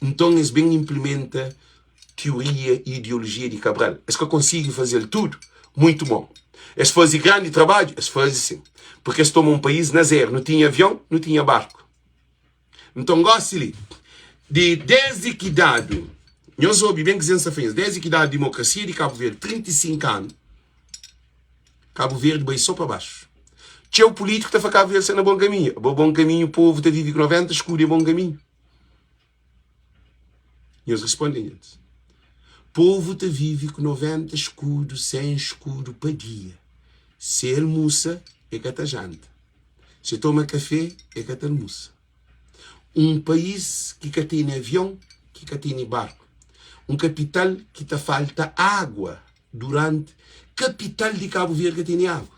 [SPEAKER 1] então eles bem implementam teoria e ideologia de Cabral. Eles que conseguem fazer tudo, muito bom. Eles fazem grande trabalho, eles fazem sim. Porque eles tomam um país na zero. Não tinha avião, não tinha barco. Então, gosto-lhe de desde que dado, nós ouvimos bem que essa fez, desde que dado a democracia de Cabo Verde, 35 anos, Cabo Verde vai só para baixo. Tinha o político que está a Cabo Verde sendo bom caminho. Bom caminho, o povo está vive com 90, escuro bom caminho. E eles respondem antes. O povo está vive com 90 escudo, 100 escudo para dia. Se ele almoça, é que está janta. Se toma café, é que está almoça. Um país que tem avião, que tem barco. Um capital que te falta água durante... Capital de Cabo Verde que tem água.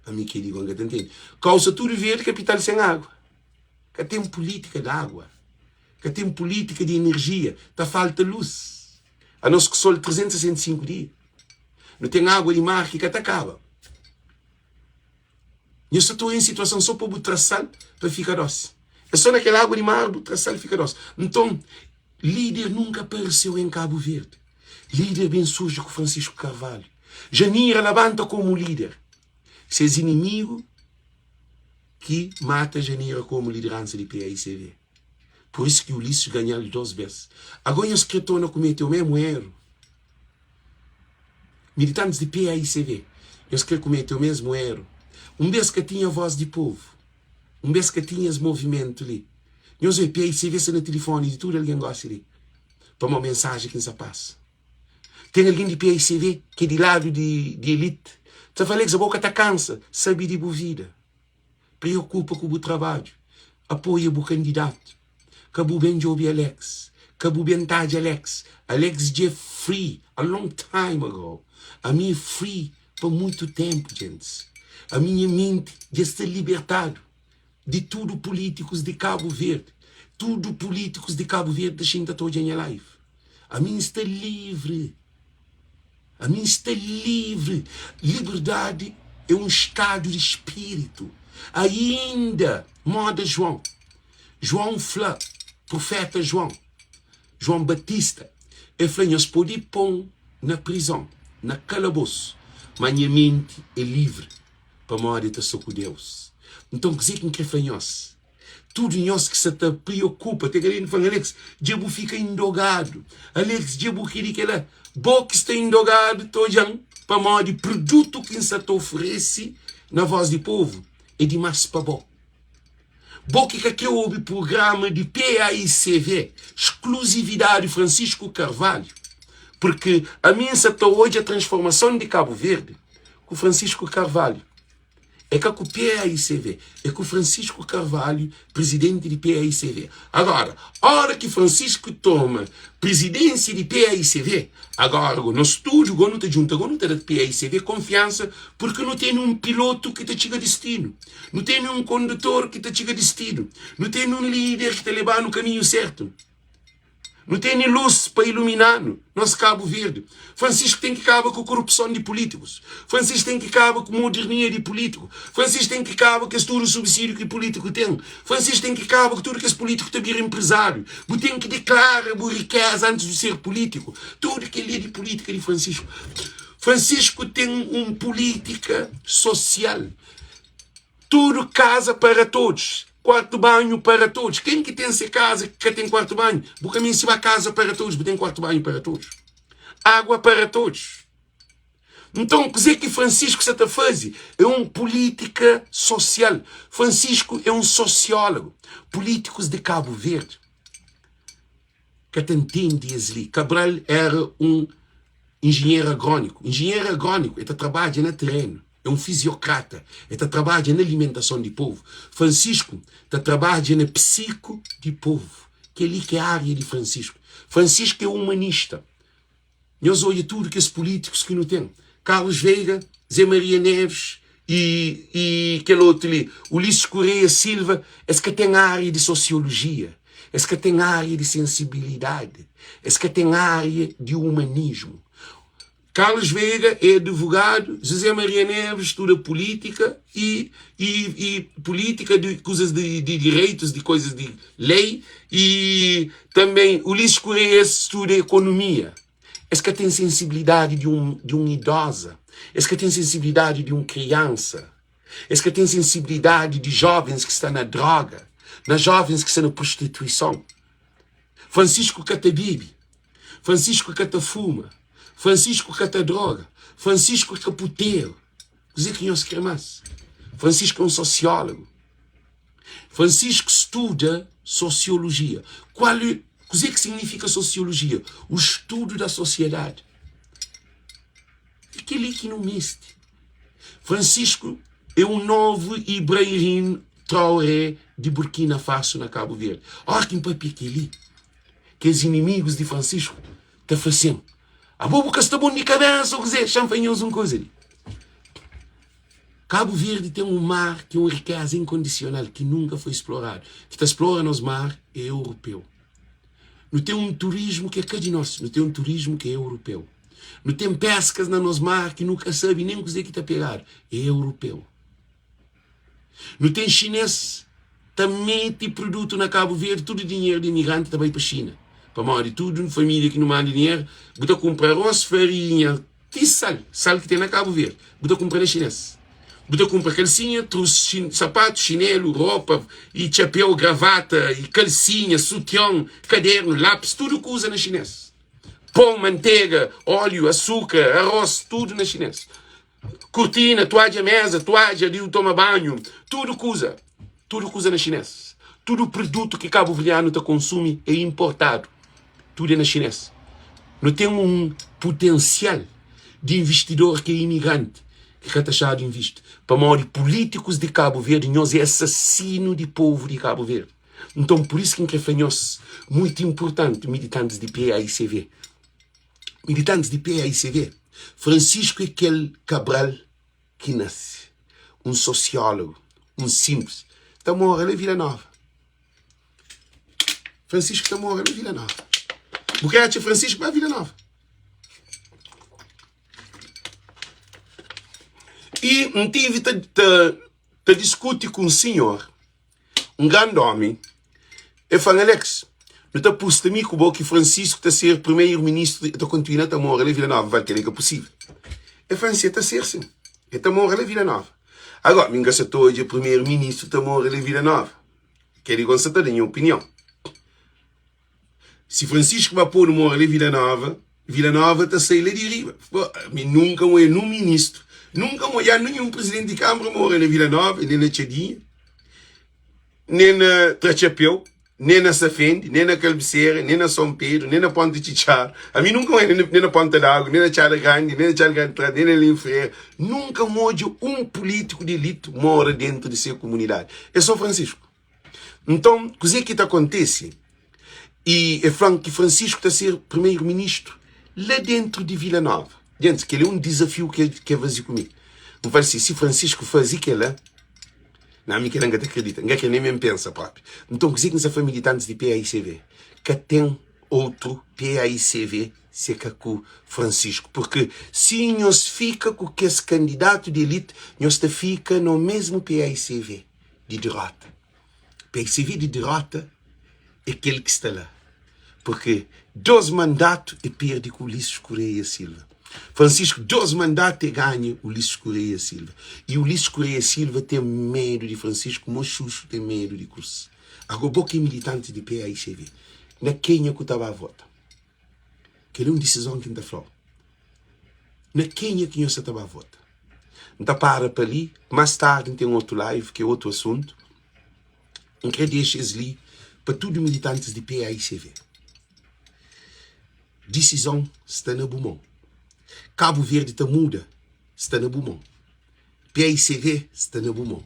[SPEAKER 1] A mim que digo, que entende. Causa tudo verde, capital sem água. Que tem política de água. Que tem política de energia. Te falta luz. A nós que sol 365 dias. Não tem água de mar que te acaba. Eu só estou em situação só para botar sal para ficar doce. É só naquela água de mar, botar sal fica doce. Então, líder nunca apareceu em Cabo Verde. Líder bem sujo com Francisco Carvalho. Janira levanta como líder. Seus inimigos que mata Janira como liderança de PAICV. Por isso que Ulisses ganhou 2 vezes. Agora os que não cometeu o mesmo erro. Militantes de PAICV. Os que cometeu o mesmo erro. Um vez que tinha voz de povo. Um vez que tinha esse movimento ali. Nós vemos PAICV no telefone de tudo alguém gosta ali. Para uma mensagem que se passa. Tem alguém de PAICV que é de lado de elite. Você fala que a boca está cansa. Sabe de boa vida. Preocupa com o trabalho. Apoia o candidato. Cabo bem Joby Alex. Cabo bem Tade Alex. Alex já free. A long time ago. A minha free por muito tempo, gente. A minha mente já está libertado de tudo políticos de Cabo Verde. Tudo políticos de Cabo Verde deixando toda a minha live. A minha está livre. A minha está livre. Liberdade é um estado de espírito. Ainda, moda João. João Flá, profeta João. João Batista. Ele falou, nós podemos pôr na prisão, na calabouço. Mas minha mente é livre para morar estar com Deus. Então, quer dizer que é nós. Tudo nós que se te preocupa. Tem alguém que fala, Alex, Diabo fica indogado. Alex, Diabo queria que ela... Bom que está indogado, todo para morar de produto que se te oferece na voz do povo. É demais para bom. Bom que houve programa de PAICV, exclusividade Francisco Carvalho. Porque a minha se hoje a transformação de Cabo Verde com Francisco Carvalho. É que o PAICV, é com Francisco Carvalho, presidente de PAICV. Agora, a hora que Francisco toma presidência de PAICV, agora, no estúdio, quando está junto, quando está de PAICV, confiança, porque não tem um piloto que te chega a destino. Não tem um condutor que te chega a destino. Não tem um líder que te leva no caminho certo. Não tem nem luz para iluminar nosso Cabo Verde. Francisco tem que acabar com a corrupção de políticos. Francisco tem que acabar com a modernia de político. Francisco tem que acabar com todo o subsídio que o político tem. Francisco tem que acabar com tudo que esse político tem vir empresário. Você tem que declarar a riqueza antes de ser político. Tudo que ele é de política de Francisco. Francisco tem uma política social. Tudo casa para todos. Quarto banho para todos. Quem que tem essa casa que tem quarto banho? O caminho se vai casa para todos, tem quarto banho para todos. Água para todos. Então, quer dizer que Francisco se está fazendo é uma política social. Francisco é um sociólogo. Políticos de Cabo Verde. Que entende ali. Cabral era um engenheiro agrônico. Engenheiro agrônico, ele trabalha no terreno. É um fisiocrata. Ele trabalha na alimentação do povo. Francisco trabalha na psico do povo. que ali que é a área de Francisco. Francisco é humanista. Nós olhamos tudo que os políticos que não têm. Carlos Veiga, Zé Maria Neves e aquele outro ali, Ulisses Correia Silva, esse que tem a área de sociologia, esse que tem a área de sensibilidade, esse que tem a área de humanismo. Carlos Veiga é advogado, José Maria Neves estuda política e política de coisas de direitos, de coisas de lei, e também Ulisses Correia estuda economia. Esse que tem sensibilidade de um idosa, esse que tem sensibilidade de uma criança, esse que tem sensibilidade de jovens que estão na droga, nas jovens que estão na prostituição. Francisco cata bebe, Francisco cata fuma, Francisco cata droga, Francisco é puteiro. Dizer que nós queremos. Francisco é um sociólogo. Francisco estuda sociologia. O que significa sociologia? O estudo da sociedade. Aquele que não miste. Francisco é o novo Ibrahim Traoré de Burkina Faso, na Cabo Verde. Olha que papi aquele que os inimigos de Francisco estão fazendo. A boca está bom de cabeça, ou dizer, champanhoso uma coisa ali. Cabo Verde tem um mar que é uma riqueza incondicional, que nunca foi explorado. Que está explorando nos mar é europeu. Não tem um turismo que é cá de nós, não tem um turismo que é europeu. Não tem pescas na nos mar que nunca sabe nem o que está pegar, é europeu. Não tem chinês, também tem produto na Cabo Verde, tudo dinheiro de imigrante também para a China. Para morrer tudo, família que não manda dinheiro, bota comprar arroz, farinha, e sal que tem na Cabo Verde, bota comprar na chinês. Bota comprar calcinha, trouxe sapato, chinelo, roupa, e chapéu, gravata, e calcinha, sutiã, caderno, lápis, tudo que usa na chinês. Pão, manteiga, óleo, açúcar, arroz, tudo na chinês. Cortina, toalha, mesa, toalha de toma banho, tudo que usa na chinês. Todo produto que Cabo Verdeano consome é importado. Tudo é na chinês. Não tem um potencial de investidor que é imigrante, que é taxado de investe. Para morrer políticos de Cabo Verde, nós é assassino de povo de Cabo Verde. Então, por isso que nós, muito importante, militantes de PAICV. Militantes de PAICV. Francisco é aquele Cabral que nasce. Um sociólogo, um simples. Está morrendo em Vila Nova. Francisco está morrendo em Vila Nova. Buquete Francisco vai a Vila Nova. E tive a discutir com um senhor, um grande homem, e falei, Alex, não está posto a mim que Francisco está a ser primeiro-ministro da continente a morrer em Vila Nova, vai ter que é possível. E Francisco está a ser sim, está a morrer em Vila Nova. Agora, me engaçatou hoje o primeiro-ministro está a morrer em Vila Nova. Que ele gosta da minha opinião. Se Francisco vai pôr morrer em Vila Nova está a sair lá de riba. Nunca é nenhum ministro. Nunca há nenhum presidente de Câmara morrer na Vila Nova, nem na Tchadinha, nem na Trachapeu, nem na Safende, nem na Calbiceira, nem na São Pedro, nem na Ponte Chichar. A mim nunca é nem na Ponta d'Água, nem na Chada Grande, nem na Chada Grande, nem na Linfreira. Nunca um político de elite mora dentro de sua comunidade. É só Francisco. Então, o que acontece? E é franco que Francisco está a ser primeiro-ministro lá dentro de Vila Nova. Gente, que ele é um desafio que é vazio comigo. Não faz assim, se Francisco faz aquilo, não, me que não acredita, não que nem mesmo pensa próprio. Então, que nós somos militantes de PAICV, que tem outro PAICV, se é com Francisco. Porque se nós fica com esse candidato de elite, nós fica no mesmo PAICV de derrota. PAICV de derrota é aquele que está lá. Porque 2 mandatos e perde com Ulisses Correia Silva. Francisco, 2 mandatos e ganha Ulisses Correia Silva. E Ulisses Correia Silva tem medo de Francisco, Mochucho tem medo de Cruz. Agora, boca é militante de PAICV. Na Quênia que estava a votar. Que é uma decisão que não falou. Na Quênia que não estava a votar. Não para ali. Mais tarde tem outro live, que é outro assunto. Não quer deixar ali para todos os militantes de PAICV. Decisão está na Bumão. Cabo Verde está muda, está na Bumão. PAICV está na Bumão.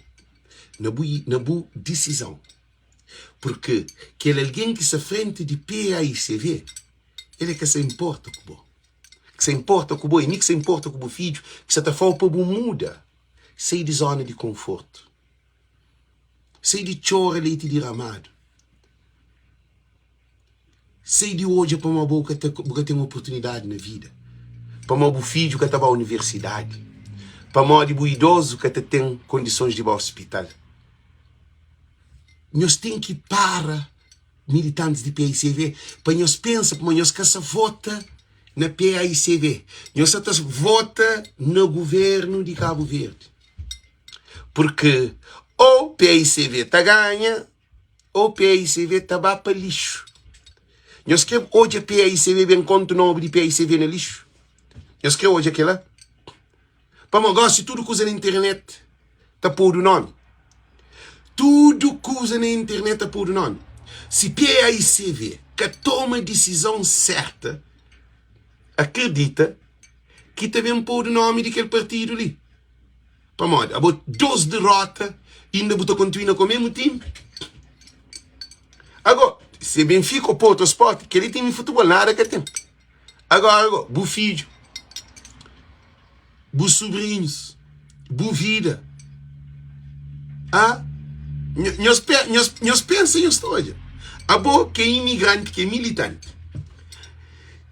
[SPEAKER 1] Na boa decisão. Porque aquele alguém que se frente de PAICV, ele é que se importa com o que se importa com o e nem que se importa com o filho, que se está fora para o muda. Sei de zona de conforto. Sei de choro leite derramado. Sei de hoje para uma boca que tem uma oportunidade na vida. Para uma filho que está à universidade. Para uma de idoso que tem condições de ir ao hospital. Nós temos que parar militantes de PAICV para nós pensar, para nós que se vota na PAICV. Nós se vota no governo de Cabo Verde. Porque ou PAICV está ganha, ou PAICV está para lixo. Nós queremos hoje a PAICV bem contra o nome de PAICV no lixo. Nós queremos hoje aquela. Para o negócio, tudo que usa na internet está por o nome. Tudo que usa na internet está por o nome. Se PAICV que toma a decisão certa, acredita que também pôr o nome daquele partido ali. Para moda, há 12 derrotas e ainda continua com o mesmo time. Agora, se Benfica ou Porto Sport, que ele tem futebol, nada que tem. Agora, bu filho, bu sobrinhos, bu vida. Nós pensamos em história. A boa que é imigrante, que é militante.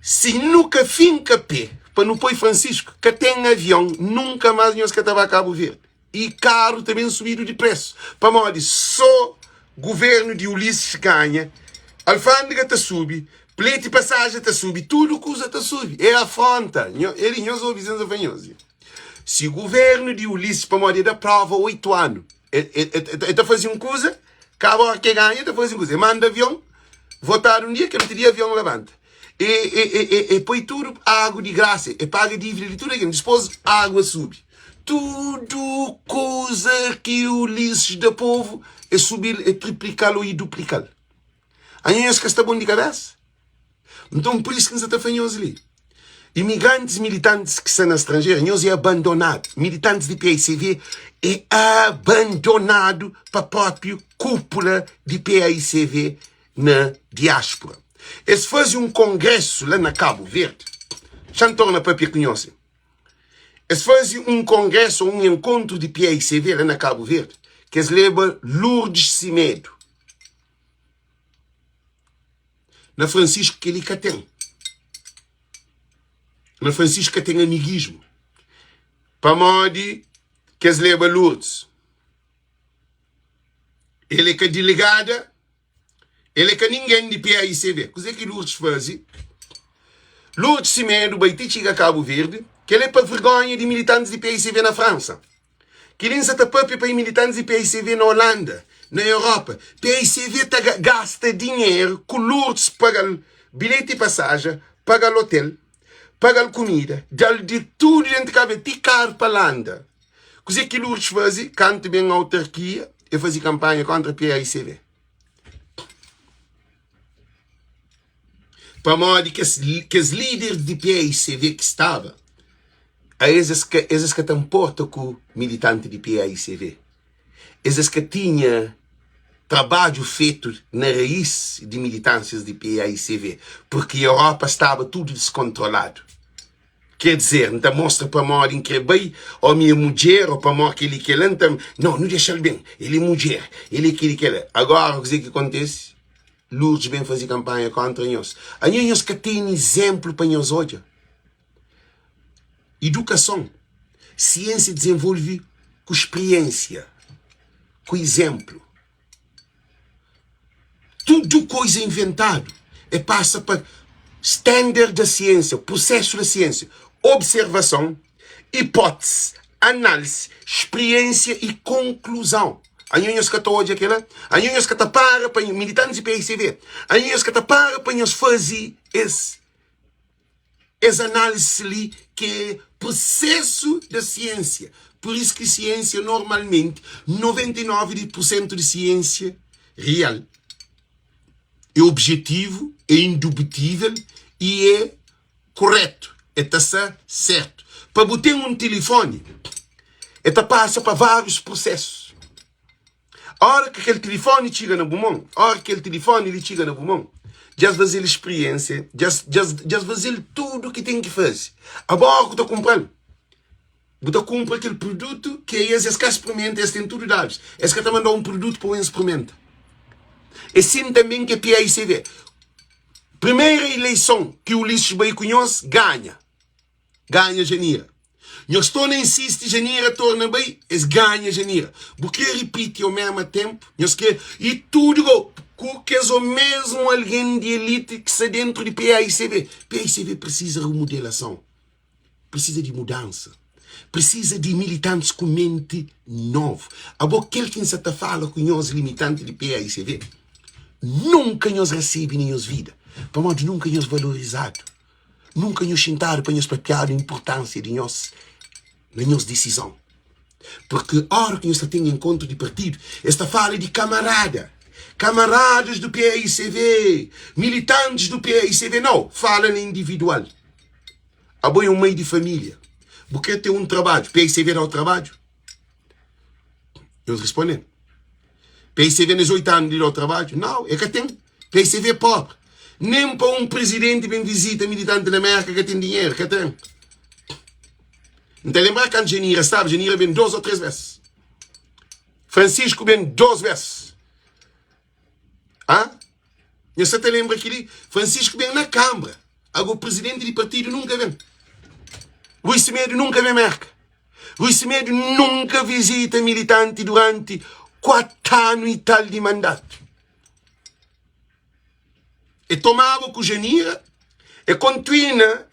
[SPEAKER 1] Se nunca finca pé, para não pôr Francisco, que tem avião, nunca mais nós que estava a Cabo Verde. E carro também subido de preço. Para modo, só governo de Ulisses ganha, alfândega te sube, plete de passagem te sube, tudo que usa te sube. É a fonte. Ele não ouve dizendo fanhoso. Se o governo de Ulisses, para modo, da prova 8 anos, ele fazia uma coisa, acaba que ganha, ele fazia uma coisa. Manda avião, votar um dia, que não teria avião, levanta. E põe tudo água de graça, e paga dívida de tudo aquilo. Depois a água sube. Tudo coisa que o Ulisses do povo é subir, é triplicá-lo e duplicá-lo. Aí é que está bom de cabeça. Então por isso que nós estamos fanhosos ali. Imigrantes, militantes que estão na estrangeira, nós é abandonado. Militantes de PAICV é abandonado para a própria cúpula de PAICV na diáspora. Eles fazem um congresso lá na Cabo Verde. Já torna para conhecer. Eles fazem um congresso, um encontro de PAICV lá na Cabo Verde, que eles levam Lourdes Semedo. Na Francisco que ele tem. Na Francisco que tem amiguismo. Para modo que eles levam Lourdes. Ele que é delegada. Ele que ninguém de PAICV. O que é que Lourdes faz? Lourdes Semedo vai ter que a Cabo Verde, que ele é para vergonha de militantes de PAICV na França. Que ele está para militantes de PAICV na Holanda, na Europa. PAICV gasta dinheiro com Lourdes paga bilhete de passagem, paga o hotel, paga a comida, dá de tudo dentro de casa, de caro para a Holanda. O que é que Lourdes faz? Canta bem a autarquia e faz campanha contra a PAICV. Para modo que os líderes de PAICV que estavam, esses que estão porta com o militante de PAICV, esses que tinham trabalho feito na raiz de militâncias de PAICV, porque a Europa estava tudo descontrolado. Quer dizer, não mostra para modo em que bem, ou minha mulher, ou para modo que ele quer, não deixa ele bem, ele é mulher, ele quer. Agora, o que acontece? Lourdes vem fazer campanha contra nós. A nós que tem exemplo para nós hoje. Educação. Ciência desenvolve com experiência, com exemplo. Tudo coisa inventado passa para standard da ciência, processo da ciência. Observação, hipótese, análise, experiência e conclusão. A nós que está hoje aquela, a nós que está para militantes de PAICV, a nós que está para nós fazer esse análise ali que é processo da ciência. Por isso que ciência normalmente, 99% de ciência real é objetivo, é indubitável e é correto, está certo. Para botar um telefone, passa para vários processos. A hora que aquele telefone chega na bumão, a hora que aquele telefone ele chega na bumão, já fazer experiência, já fazer tudo o que tem que fazer. Agora que estou comprando. Você compra aquele produto que é esse que experimenta, esse tem tudo dados. Esse que está mandando um produto para o experimenta. E assim também que a PICV. Primeira eleição que o Ulisses Bey conhece, ganha. Ganha janeiro. Nós estou nem insiste janeiro, torna bem, es ganha janeiro. Porque repite ao mesmo tempo, nós quer e tudo que é o mesmo alguém de elite que está dentro de PICV. PICV precisa de remodelação. Precisa de mudança. Precisa de militantes com mente nova. Agora, quem se fala com nós limitantes de PICV, nunca nos recebe em nossa vida. Para nós nunca nos valorizado. Nunca nos sentaram para nos papiar a importância de nós na nossa decisão. Porque a hora que nós temos encontro de partido, esta fala de camarada. Camaradas do PICV, militantes do PICV, não, fala na individual. Agora é um meio de família. Porque tem um trabalho. PICV dá o trabalho? Eles respondem. PICV nos 8 anos de dar o trabalho? Não, é que tem. PICV é pobre. Nem para um presidente bem visita militante da América que tem dinheiro, que tem. Então lembrar que quando Genira estava, Genira vem 2 ou 3 vezes. Francisco vem 2 vezes. Você te lembra que Francisco vem na Câmara. Agora o presidente do partido nunca vem. Rui Semedo nunca vem América. Rui Semedo nunca visita militante durante 4 anos e tal de mandato. E tomava com Genira, e continua,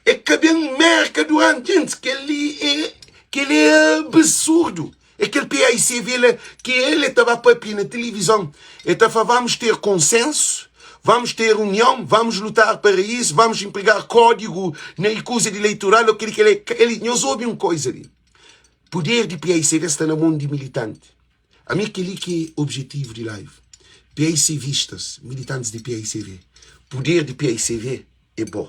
[SPEAKER 1] e que vem América durante, gente, que ele é absurdo. Aquele PICV que ele estava para na televisão. Então vamos ter consenso, vamos ter união, vamos lutar para isso, vamos empregar código na coisa eleitoral, aquilo que ele nós ouvimos uma coisa ali. Poder de PICV está na mão de militante. A mim aquele que é objetivo de live. PICVistas, militantes de PICV. Poder de PICV é bom.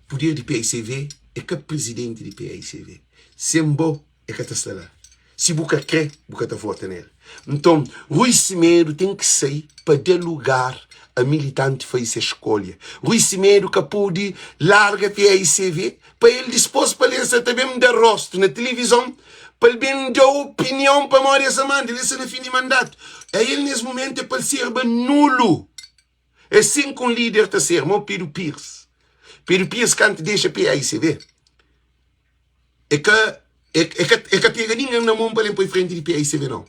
[SPEAKER 1] Poder de PICV é que presidente de PICV. Se é bom, é que está lá. Se você quer, você vota nele. Então, Rui Semedo tem que sair para dar lugar a militante faz essa escolha. Rui Semedo que pode largar PICV para ele dispor para ele também dar rosto na televisão, para ele bem dar opinião para Maria Samanta, ele no fim de mandato. Aí ele nesse momento é para ser nulo. É assim que um líder está a ser, o Pedro Pires. Pedro Pires quando deixa PICV. É que pega ninguém na mão para ele pôr em frente de PICV, não.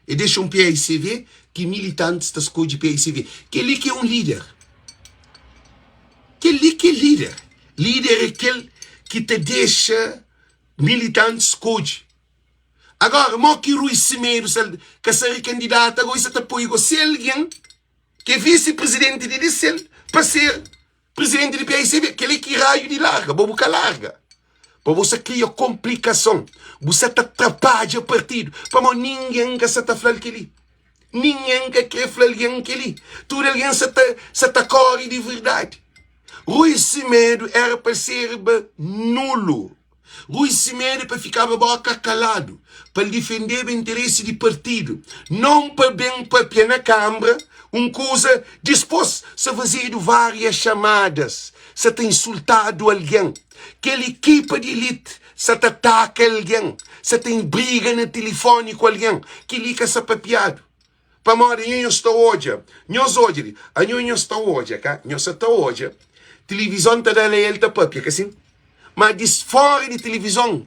[SPEAKER 1] E deixa um PICV que militantes está escolhendo de PICV. Que ele que é um líder. Que ele que é líder. Líder é aquele que te deixa militantes escolher. Agora, mo que Rui Semedo, que ser candidato, agora isso te apoia. Se alguém que é vice-presidente de Dissel para ser presidente de PICV, que ele que raio de larga, boca larga. Para você criar complicação. Você te atrapalha o partido. Para ninguém que se está falando aquele. Ninguém que quer falar aquele. Tudo alguém se está corre de verdade. Rui Semedo era para ser nulo. Rui Semedo para ficar a boca calado. Para defender o interesse do partido. Não para bem papel na Câmara. Coisa disposto a fazer várias chamadas. Se tem insultado alguém. Aquela equipa de elite se ataca alguém. Se tem briga no telefone com alguém. Que liga se papiado. Para morrer, eu estou hoje. Nós hoje. A nós está hoje. Nós está hoje. Televisão está dando ele está papia. Assim? Mas fora de televisão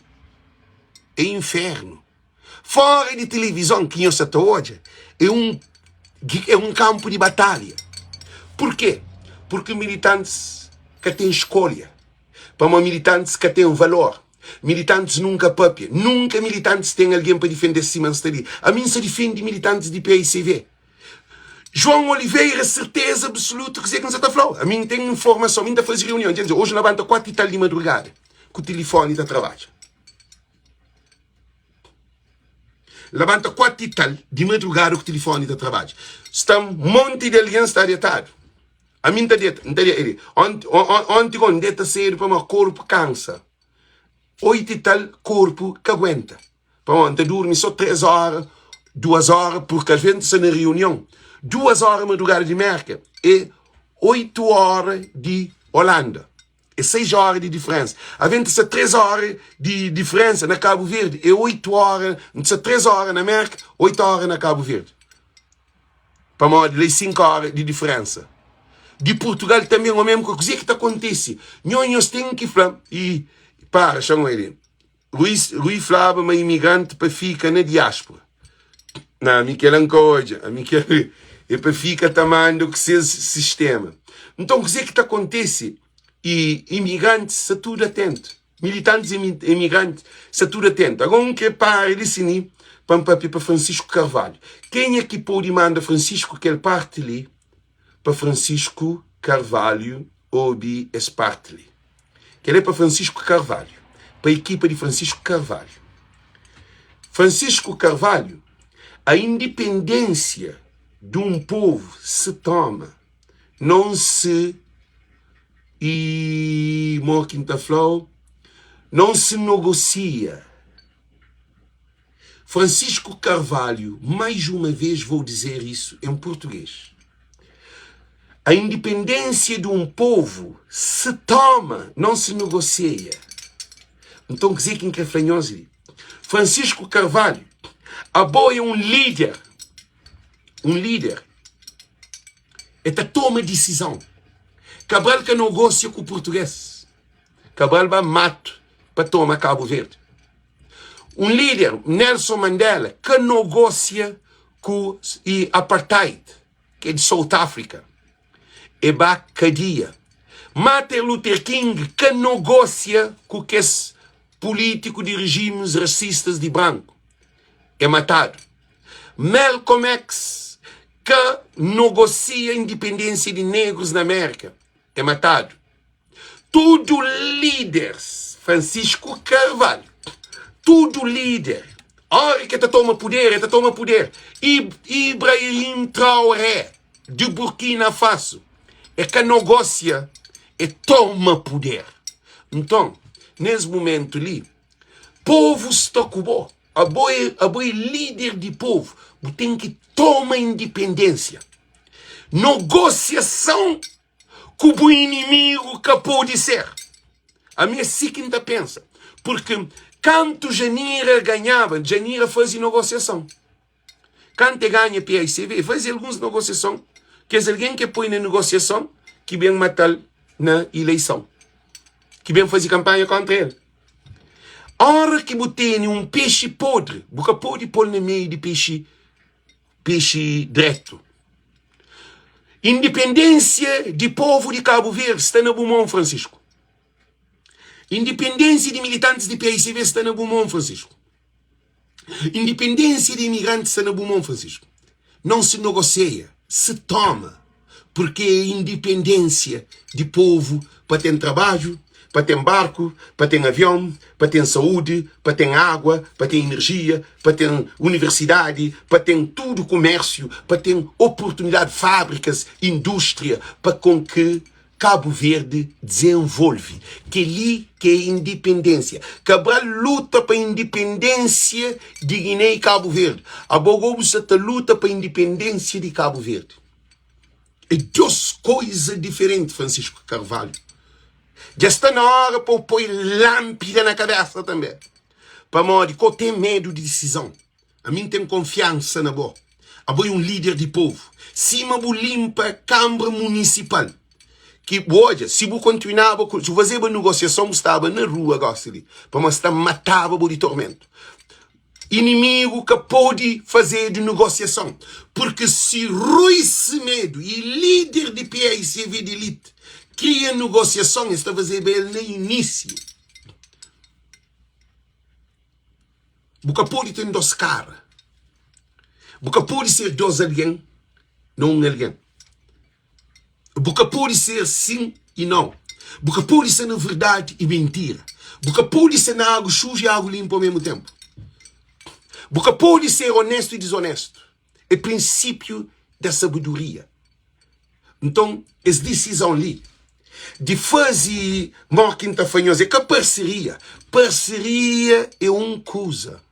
[SPEAKER 1] é inferno. Fora de televisão que nós está hoje é um campo de batalha. Por quê? Porque militantes que têm escolha. Para militantes que têm valor. Militantes nunca papia. Nunca militantes têm alguém para defender-se ali. A mim se defende militantes de PICV. João Oliveira, certeza absoluta que você não está falando. A mim tem informação. A mim está fazendo reunião. Hoje levanta 4 e tal de madrugada. Com o telefone está trabalho. Levanta 4 e tal de madrugada com o telefone está trabalho. Está um monte de alguém está deitado. A mim está dito, ontem está cedo para o corpo cansa. 8 e tal, corpo que aguenta. Pronto, dorme só 3 horas, 2 horas, porque às vezes na reunião, 2 horas madrugada de América e 8 horas de Holanda. É 6 horas de diferença. Havendo 3 horas de diferença na Cabo Verde, é 8 horas, 3 horas na América, 8 horas na Cabo Verde. Para modo, 5 horas de diferença. De Portugal também, o mesmo coisa que acontece. Nós temos que falar, e para, chamam ele. Rui falava, uma imigrante para ficar na diáspora. Não, Miquel coisa, Miquel é para ficar também do que seja sistema. Então, o que acontece? E imigrantes, se tudo atento. Militantes e imigrantes, se tudo atento. Agora, um que para ele ensinar para Francisco Carvalho. Quem é que pode mandar Francisco que ele parte ali? Para Francisco Carvalho Obi Esparteli. Que ele é para Francisco Carvalho. Para a equipa de Francisco Carvalho. Francisco Carvalho, a independência de um povo se toma, não se não se negocia. Francisco Carvalho, mais uma vez vou dizer isso em português. A independência de um povo se toma, não se negocia. Então, quer dizer quem quer fanhoso? Francisco Carvalho apoia um líder. Um líder. É que toma decisão. Cabral que negocia com o português. Cabral vai matar para tomar Cabo Verde. Um líder, Nelson Mandela, que negocia com o apartheid, que é de South Africa. É ba cadeia. Martin Luther King, que negocia com esse político de regimes racistas de branco. É matado. Malcolm X, que negocia a independência de negros na América. É matado. Tudo líderes. Francisco Carvalho. Tudo líder. Olha que toma poder. Ibrahim Traoré, de Burkina Faso, é que negocia e toma poder. Então, nesse momento ali, povo está com bom. A boi líder de povo tem que tomar independência. Negociação com o inimigo que pode ser. A minha ainda pensa. Porque quando Janira ganhava, Janira fazia negociação. Quando ganha PICV, fazia algumas negociações. Que é alguém que põe na negociação que vem matar na eleição. Que vem fazer campanha contra ele. A hora que você tem um peixe podre, você pode pôr no meio de peixe direto. Independência de povo de Cabo Verde está na Bumão, Francisco. Independência de militantes de PICV está na Bumão, Francisco. Independência de imigrantes está na Bumão, Francisco. Não se negocia, se toma. Porque é independência de povo para ter trabalho, para ter barco, para ter avião, para ter saúde, para ter água, para ter energia, para ter universidade, para ter tudo comércio, para ter oportunidade, fábricas, indústria, para com que Cabo Verde desenvolve. Que ali que é independência. Cabral luta para a independência de Guiné e Cabo Verde. A Bogobusa luta para a independência de Cabo Verde. É duas coisas diferentes, Francisco Carvalho. Já está na hora para pôr lâmpada na cabeça também. Para modo que eu tenho medo de decisão. A mim tem confiança na boa. A boa é um líder de povo. Cima bu limpa a Câmara Municipal. Que hoje, se você continuava, se fazer uma negociação, estava na rua, gostaria. Para mostrar matava de tormento. Inimigo que pode fazer de negociação. Porque se Rui Semedo e líder de PICV de elite cria negociação, está a fazer bem no início. Porque pode ter dois caras. Porque pode ser dois alguém, não um alguém. Porque pode ser sim e não. Porque pode ser na verdade e mentira. Porque pode ser na água suja e água limpa ao mesmo tempo. Porque pode ser honesto e desonesto. É princípio da sabedoria. Então, essa decisão ali, de fazer uma quinta fanhosa, é que a parceria. Parceria é uma coisa.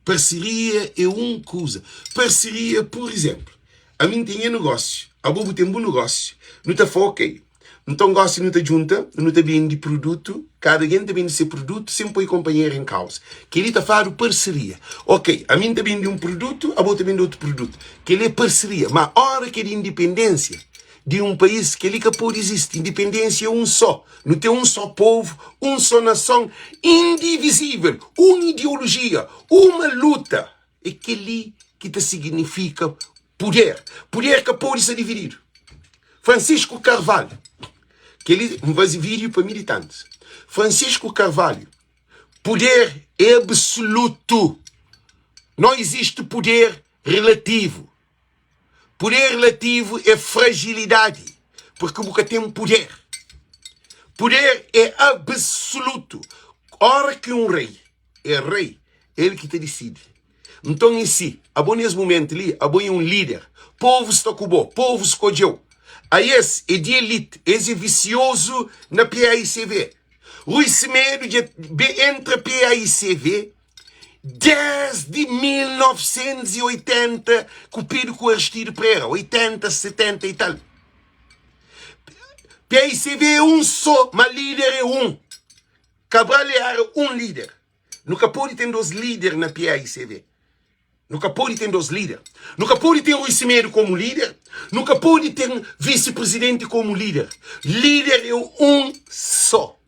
[SPEAKER 1] Parceria é uma coisa. Parceria, por exemplo, a mim tem negócio, a bobo tem bom negócio, não está ok. Então gosto não está junta, não está bem de produto, cada gente está bem de seu produto, sempre põe companheiro em causa. Que ele está fazendo parceria. Ok, a mim está bem de um produto, a bobo está bem de outro produto. Que ele é parceria, mas a hora que é de independência, de um país que ele pode existir. Independência é um só. Não tem um só povo, uma só nação, indivisível, uma ideologia, uma luta. É aquele que te significa poder. Poder que pode ser dividido. Francisco Carvalho, que ele faz vídeo para militantes. Francisco Carvalho, poder absoluto. Não existe poder relativo. Poder relativo é fragilidade, porque nunca tem poder. Poder é absoluto. Ora que um rei é rei, ele que te decide. Então, em si, nesse momento ali, é um líder. Povo está cubou, povo escolheu. Aí esse é de elite, esse é vicioso na PAICV. O medo entre a PAICV desde 1980, cupido com o Aristides Pereira, 80, 70 e tal. PAICV é um só, mas líder é um. Cabral era um líder. Nunca pode ter dois líderes na PAICV. Nunca pode ter dois líderes. Nunca pode ter o Medo como líder. Nunca pode ter um vice-presidente como líder. Líder é um só.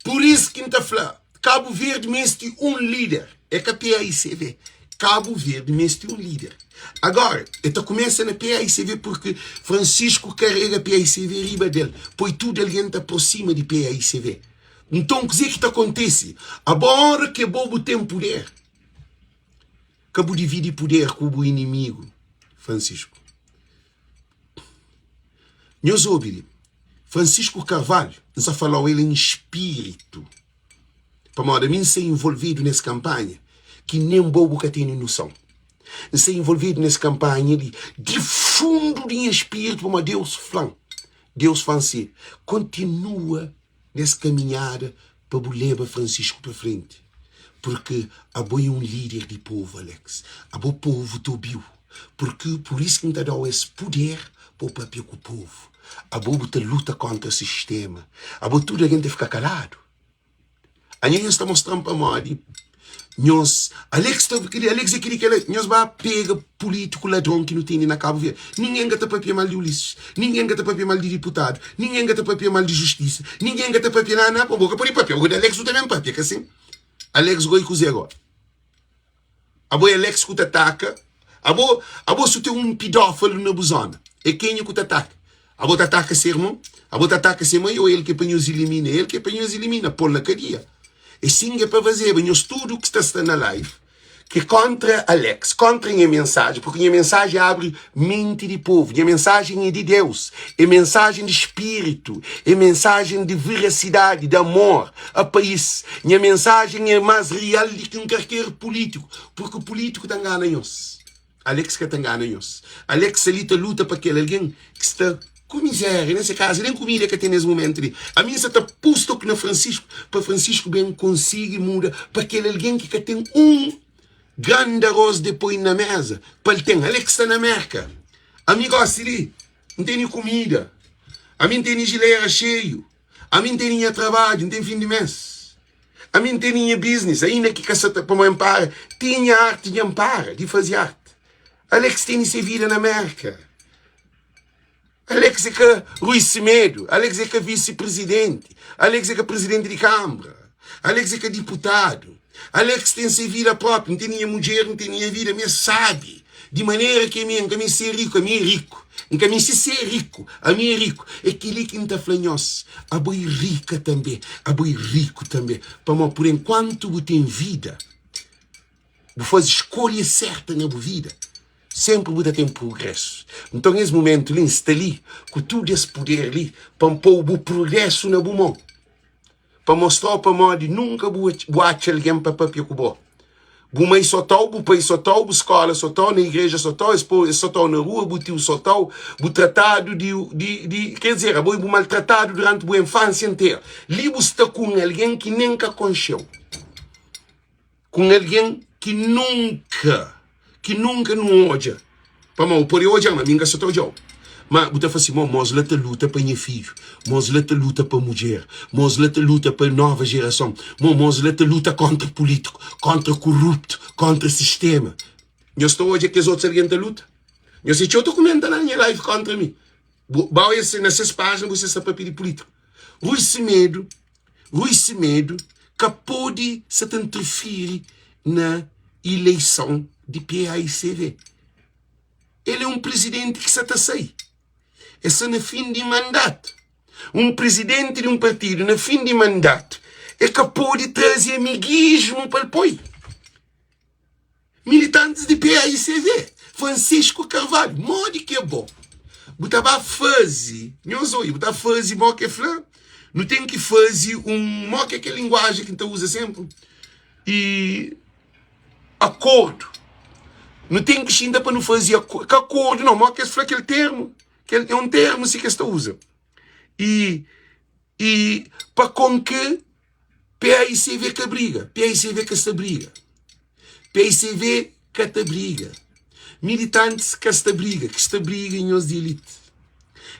[SPEAKER 1] Por isso que está falando. Cabo Verde mestre um líder. É que a PAICV. Cabo Verde mestre um líder. Agora, então começa na PAICV porque Francisco carrega a PAICV riba dele. Pois tudo alguém está por cima de PAICV. Então, o que é que acontece? Agora que o bobo tem poder. Cabo divide poder com o inimigo. Francisco. Nós ouvimos. Francisco Carvalho, nós falou ele em espírito. Para modo mim ser envolvido nessa campanha, que nem um bobo que tem noção. Ser envolvido nessa campanha de fundo de espírito, como Deus flan. Deus fancy. Continua nessa caminhada para levar Francisco para frente. Porque a boi um líder de povo, Alex. A boi povo tobiu. Porque por isso que não dá esse poder para o próprio povo. A boi luta contra o sistema. A boi tudo a gente fica calado. A gente está mostrando para nós, Alex é aquele que nós vai pegar político ladrão que não tem na Cabo Verde. Ninguém gata papel mal de Ulisses. Ninguém gata papel mal de deputado. Ninguém gata papel mal de justiça. Ninguém gata papel na boca por papel. O Alex não tem mesmo papel, que assim. Alex goi cozer agora. A boa Alex que te ataca. A boa se tem um pedófilo na buzona. É quem que te ataca. A boa te ataca ser irmão. A boa te ataca ser mãe ou ele que apanhou elimina. Ele que apanhou elimina. Pôr na cadeia. E sim é para fazer, mas tudo que está na live, que contra Alex, contra a minha mensagem, porque a minha mensagem abre mente de povo, a minha mensagem é de Deus, é mensagem de espírito, é mensagem de veracidade, de amor a país. Minha mensagem é mais real do que um qualquer político, porque o político está enganando-nos. Alex que está enganando-nos. Alex ali luta para aquele alguém que está com miséria, nesse caso, nem comida que tem nesse momento ali. A minha está posto na Francisco, para Francisco bem consiga mudar, para aquele alguém que tem um grande arroz depois na mesa, para ele ter, Alex está na América. A mim gosta ali, não tem nem comida. A mim tem nem geleira cheio. A mim tem nem trabalho, não tem fim de mês. A mim tem nem business, ainda que caçata para me amparar, tinha arte de amparo, de fazer arte. Alex tem nem vida na América. Alex é que Rui Semedo, Alex é que vice-presidente, Alex é que presidente de Câmara, Alex é que deputado, Alex tem sua vida própria, não tem nem mulher, não tem nem vida, mas sabe, de maneira que a mim ser rico, a mim é rico, em que a mim se ser rico, a mim é rico, é aquele que não está flanhoso, a boi rica também, a boi rico também, para por enquanto você tem vida, você faz escolha certa na sua vida. Sempre Buda tem progresso. Então, nesse momento, ele está ali, com todo esse poder ali, para pôr o progresso na mão. Para mostrar para nós que nunca boate alguém para papel com o bo mãe só tal, bo pai só tal, bo escola só tal, na igreja só tal, só tal na rua, bo tio só tal, bo tratado quer dizer, bo maltratado durante a infância inteira. Ali está com alguém que nunca conheceu. com alguém que nunca não odia. Para mim, por hoje, mas minha só estou. Mas você fala assim, nós luta para minha filho, nós luta para mulher, nós luta para nova geração, nós luta contra político, contra corrupto, contra sistema. Eu estou hoje que os outros alguém luta. Eu sei que eu estou comentando na minha live contra mim. Nessas páginas você está para pedir político. Esse medo que pode se interferir na eleição de PAICV. Ele é presidente que se está a sair. Esse no fim de mandato. Presidente de partido no fim de mandato é que pode trazer amiguismo para o apoio. Militantes de PAICV, Francisco Carvalho, modo que é bom. Botava fazer, botava fazer, não tem que fazer que é aquela linguagem que a gente usa sempre. E acordo. Não tem que xingar para não fazer acordo, não, que é aquele termo. Que é termo assim que esta usa. E para com que PAICV que briga, PAICV que esta briga, PAICV que esta briga, militantes que esta briga em os de elite.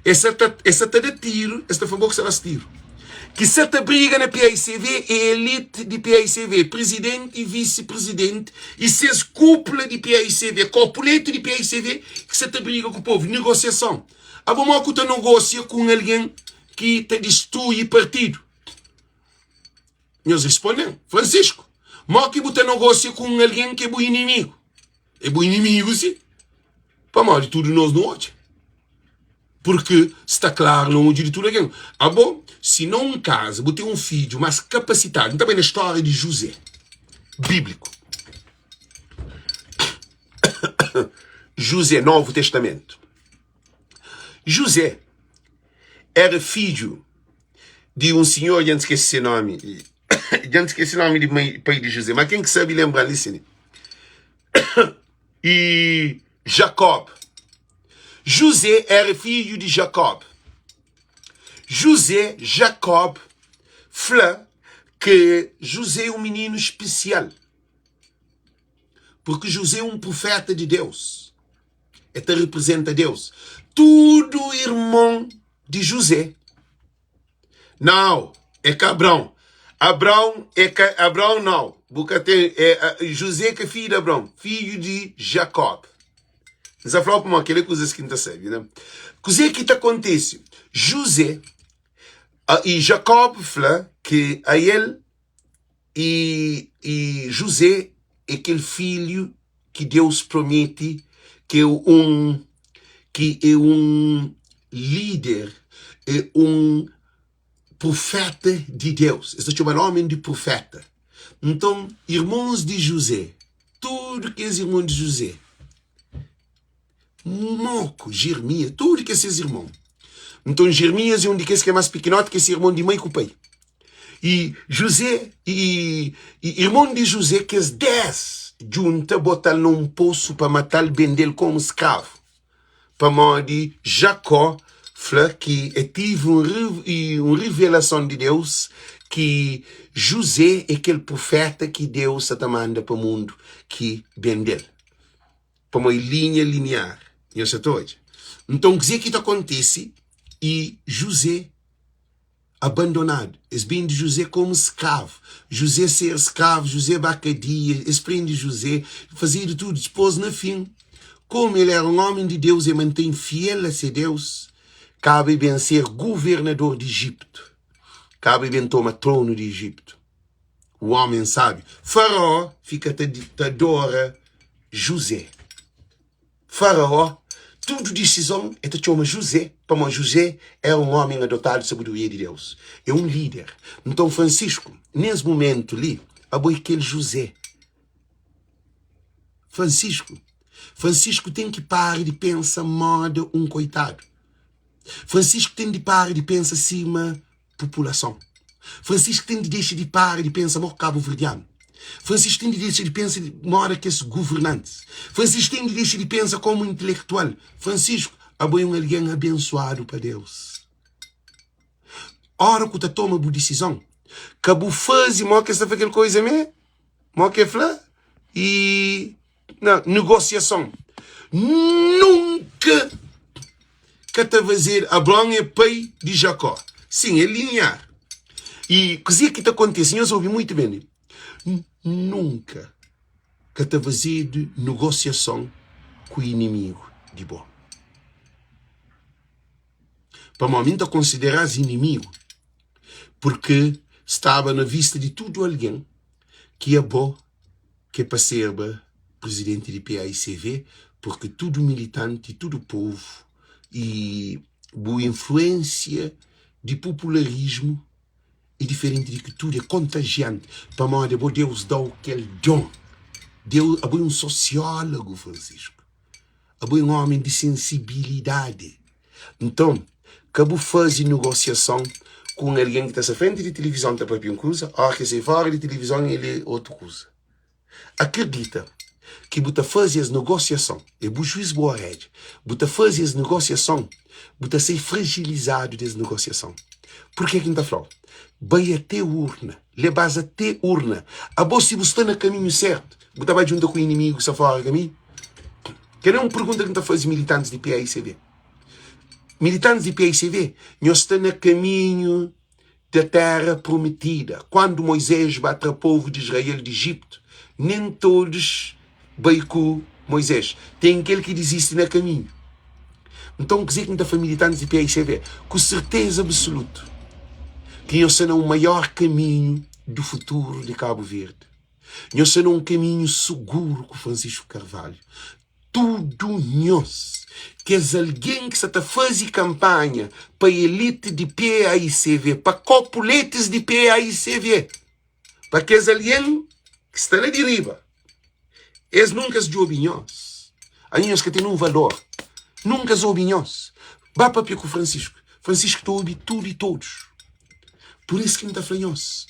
[SPEAKER 1] Essa tá de tiro, esta favor que será tiro. Que se esta briga na PAICV é elite de PAICV, presidente e vice-presidente, e seus cúpula de PAICV, copuleto de PAICV, que se esta briga com o povo, negociação. A bom que tu negocia com alguém que te destrui partido. Nós respondemos, Francisco, mas que você negocia com alguém que é bom inimigo. É bom inimigo, sim. Para mal de tudo nós não hoje. Porque está claro, não hoje de tudo alguém. Ah, bom, se não um caso, você tem filho mais capacitado, não também na história de José, bíblico. José, Novo Testamento. José era filho de senhor, eu não esqueci o nome. Eu não esqueci o nome do pai de José, mas quem que sabe lembrar disso? E Jacob. José era filho de Jacob. Jacob, fala que José é menino especial. Porque José é profeta de Deus. Ele representa Deus. Tudo irmão de José. Não, é que Abrão. Abrão não. Porque José que é filho de Abrão. Filho de Jacob. Você falou para aquela coisa que não sabe, né? Coisa que acontece? José e Jacob fala que a ele e José é aquele filho que Deus promete que é líder, é profeta de Deus. Este chama o homem de profeta. Então, irmãos de José, tudo que é irmão de José, Moco, Jeremias, tudo que é esses irmãos. Então, Jeremias é um daqueles que é mais pequenote que esse irmão de mãe com o pai. E José, e irmão de José, que é 10, junta, botar num poço para matar, vender como escravo. Para morrer, Jacó, que tive uma revelação de Deus, que José é aquele profeta que Deus está manda para o mundo, que vendeu. Para uma linha linear. Então, o que acontece? E José abandonado. Eles vendem José como escravo. José ser escravo, José bacadia, eles prendem José, fazia de tudo. Depois, no fim, como ele era um homem de Deus e mantém fiel a ser Deus, cabe bem ser governador de Egipto. Cabe bem tomar trono de Egipto. O homem sábio. Faraó fica adora José. Faraó, tudo decisão é de chamar José. Para José é um homem adotado de sabedoria de Deus. É um líder. Então Francisco, nesse momento ali, aboi aquele José. Francisco tem que parar de pensar modo um coitado. Francisco tem de parar de pensar acima população. Francisco tem de deixar de parar de pensar morro cabo-verdiano. Francisco tem de deixar de pensar mora que é governante. Francisco tem de deixar de pensar como intelectual. Francisco, aboi um alguém abençoado para Deus. Ora que tu toma a decisão, que tu faz e que essa aquela coisa mesmo, Mas que fala? E não, negociação. Nunca que te fazer Abraão é pai de Jacó. Sim, é linear. E coisa que te acontece, eu ouvi muito bem. Nunca que te fazer de negociação com o inimigo de bom. Para o momento consideras inimigo, porque estava na vista de tudo alguém que é bom, que é para ser presidente de PAICV, porque tudo militante, tudo povo, e boa influência de popularismo é diferente de que tudo é contagiante. Para mim, Deus dá aquele dom. Deus é um sociólogo, Francisco. É um homem de sensibilidade. Então, acabou fazer negociação com alguém que está à frente de televisão, está para uma coisa, a que se fora de televisão, ele é outra coisa. Acredita que você faz as negociações, e o juiz boa rede, você faz as negociações, você ser fragilizado das negociações. Por que não está falando? Vai até urna, levas até urna. A você você está no caminho certo, você vai junto com o inimigo que está fora do caminho? Que não é uma pergunta que está fazendo militantes de PAICV. Militantes de PAICV, nós estamos no caminho da terra prometida. Quando Moisés bate o povo de Israel de Egito, nem todos veio com Moisés. Tem aquele que desiste no caminho. Então, quer dizer que não está militantes de PAICV, com certeza absoluta, que nós estamos no maior caminho do futuro de Cabo Verde. Nós estamos num caminho seguro com Francisco Carvalho. Tudo nós, que és alguém que está a fazer campanha para a elite de PAICV, para copuletes de PAICV, para que és alguém que está na deriva. Eles nunca se ouvem nós. Há nós que têm um valor. Nunca se ouvem nós. Vá para com Francisco. Francisco está a ouvir tudo e todos. Por isso que não está falando nós.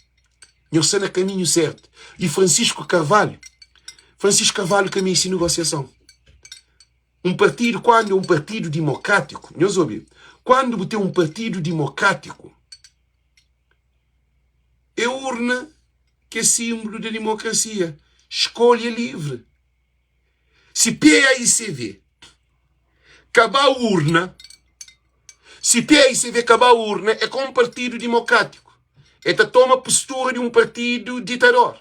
[SPEAKER 1] Nós estamos no caminho certo. E Francisco Carvalho caminha sem negociação. Um partido, quando é um partido democrático, nós ouvimos, quando tem um partido democrático, é urna que é símbolo da democracia. Escolha livre. Se PAICV acabar a urna, é com um partido democrático. Esta toma a postura de um partido ditador.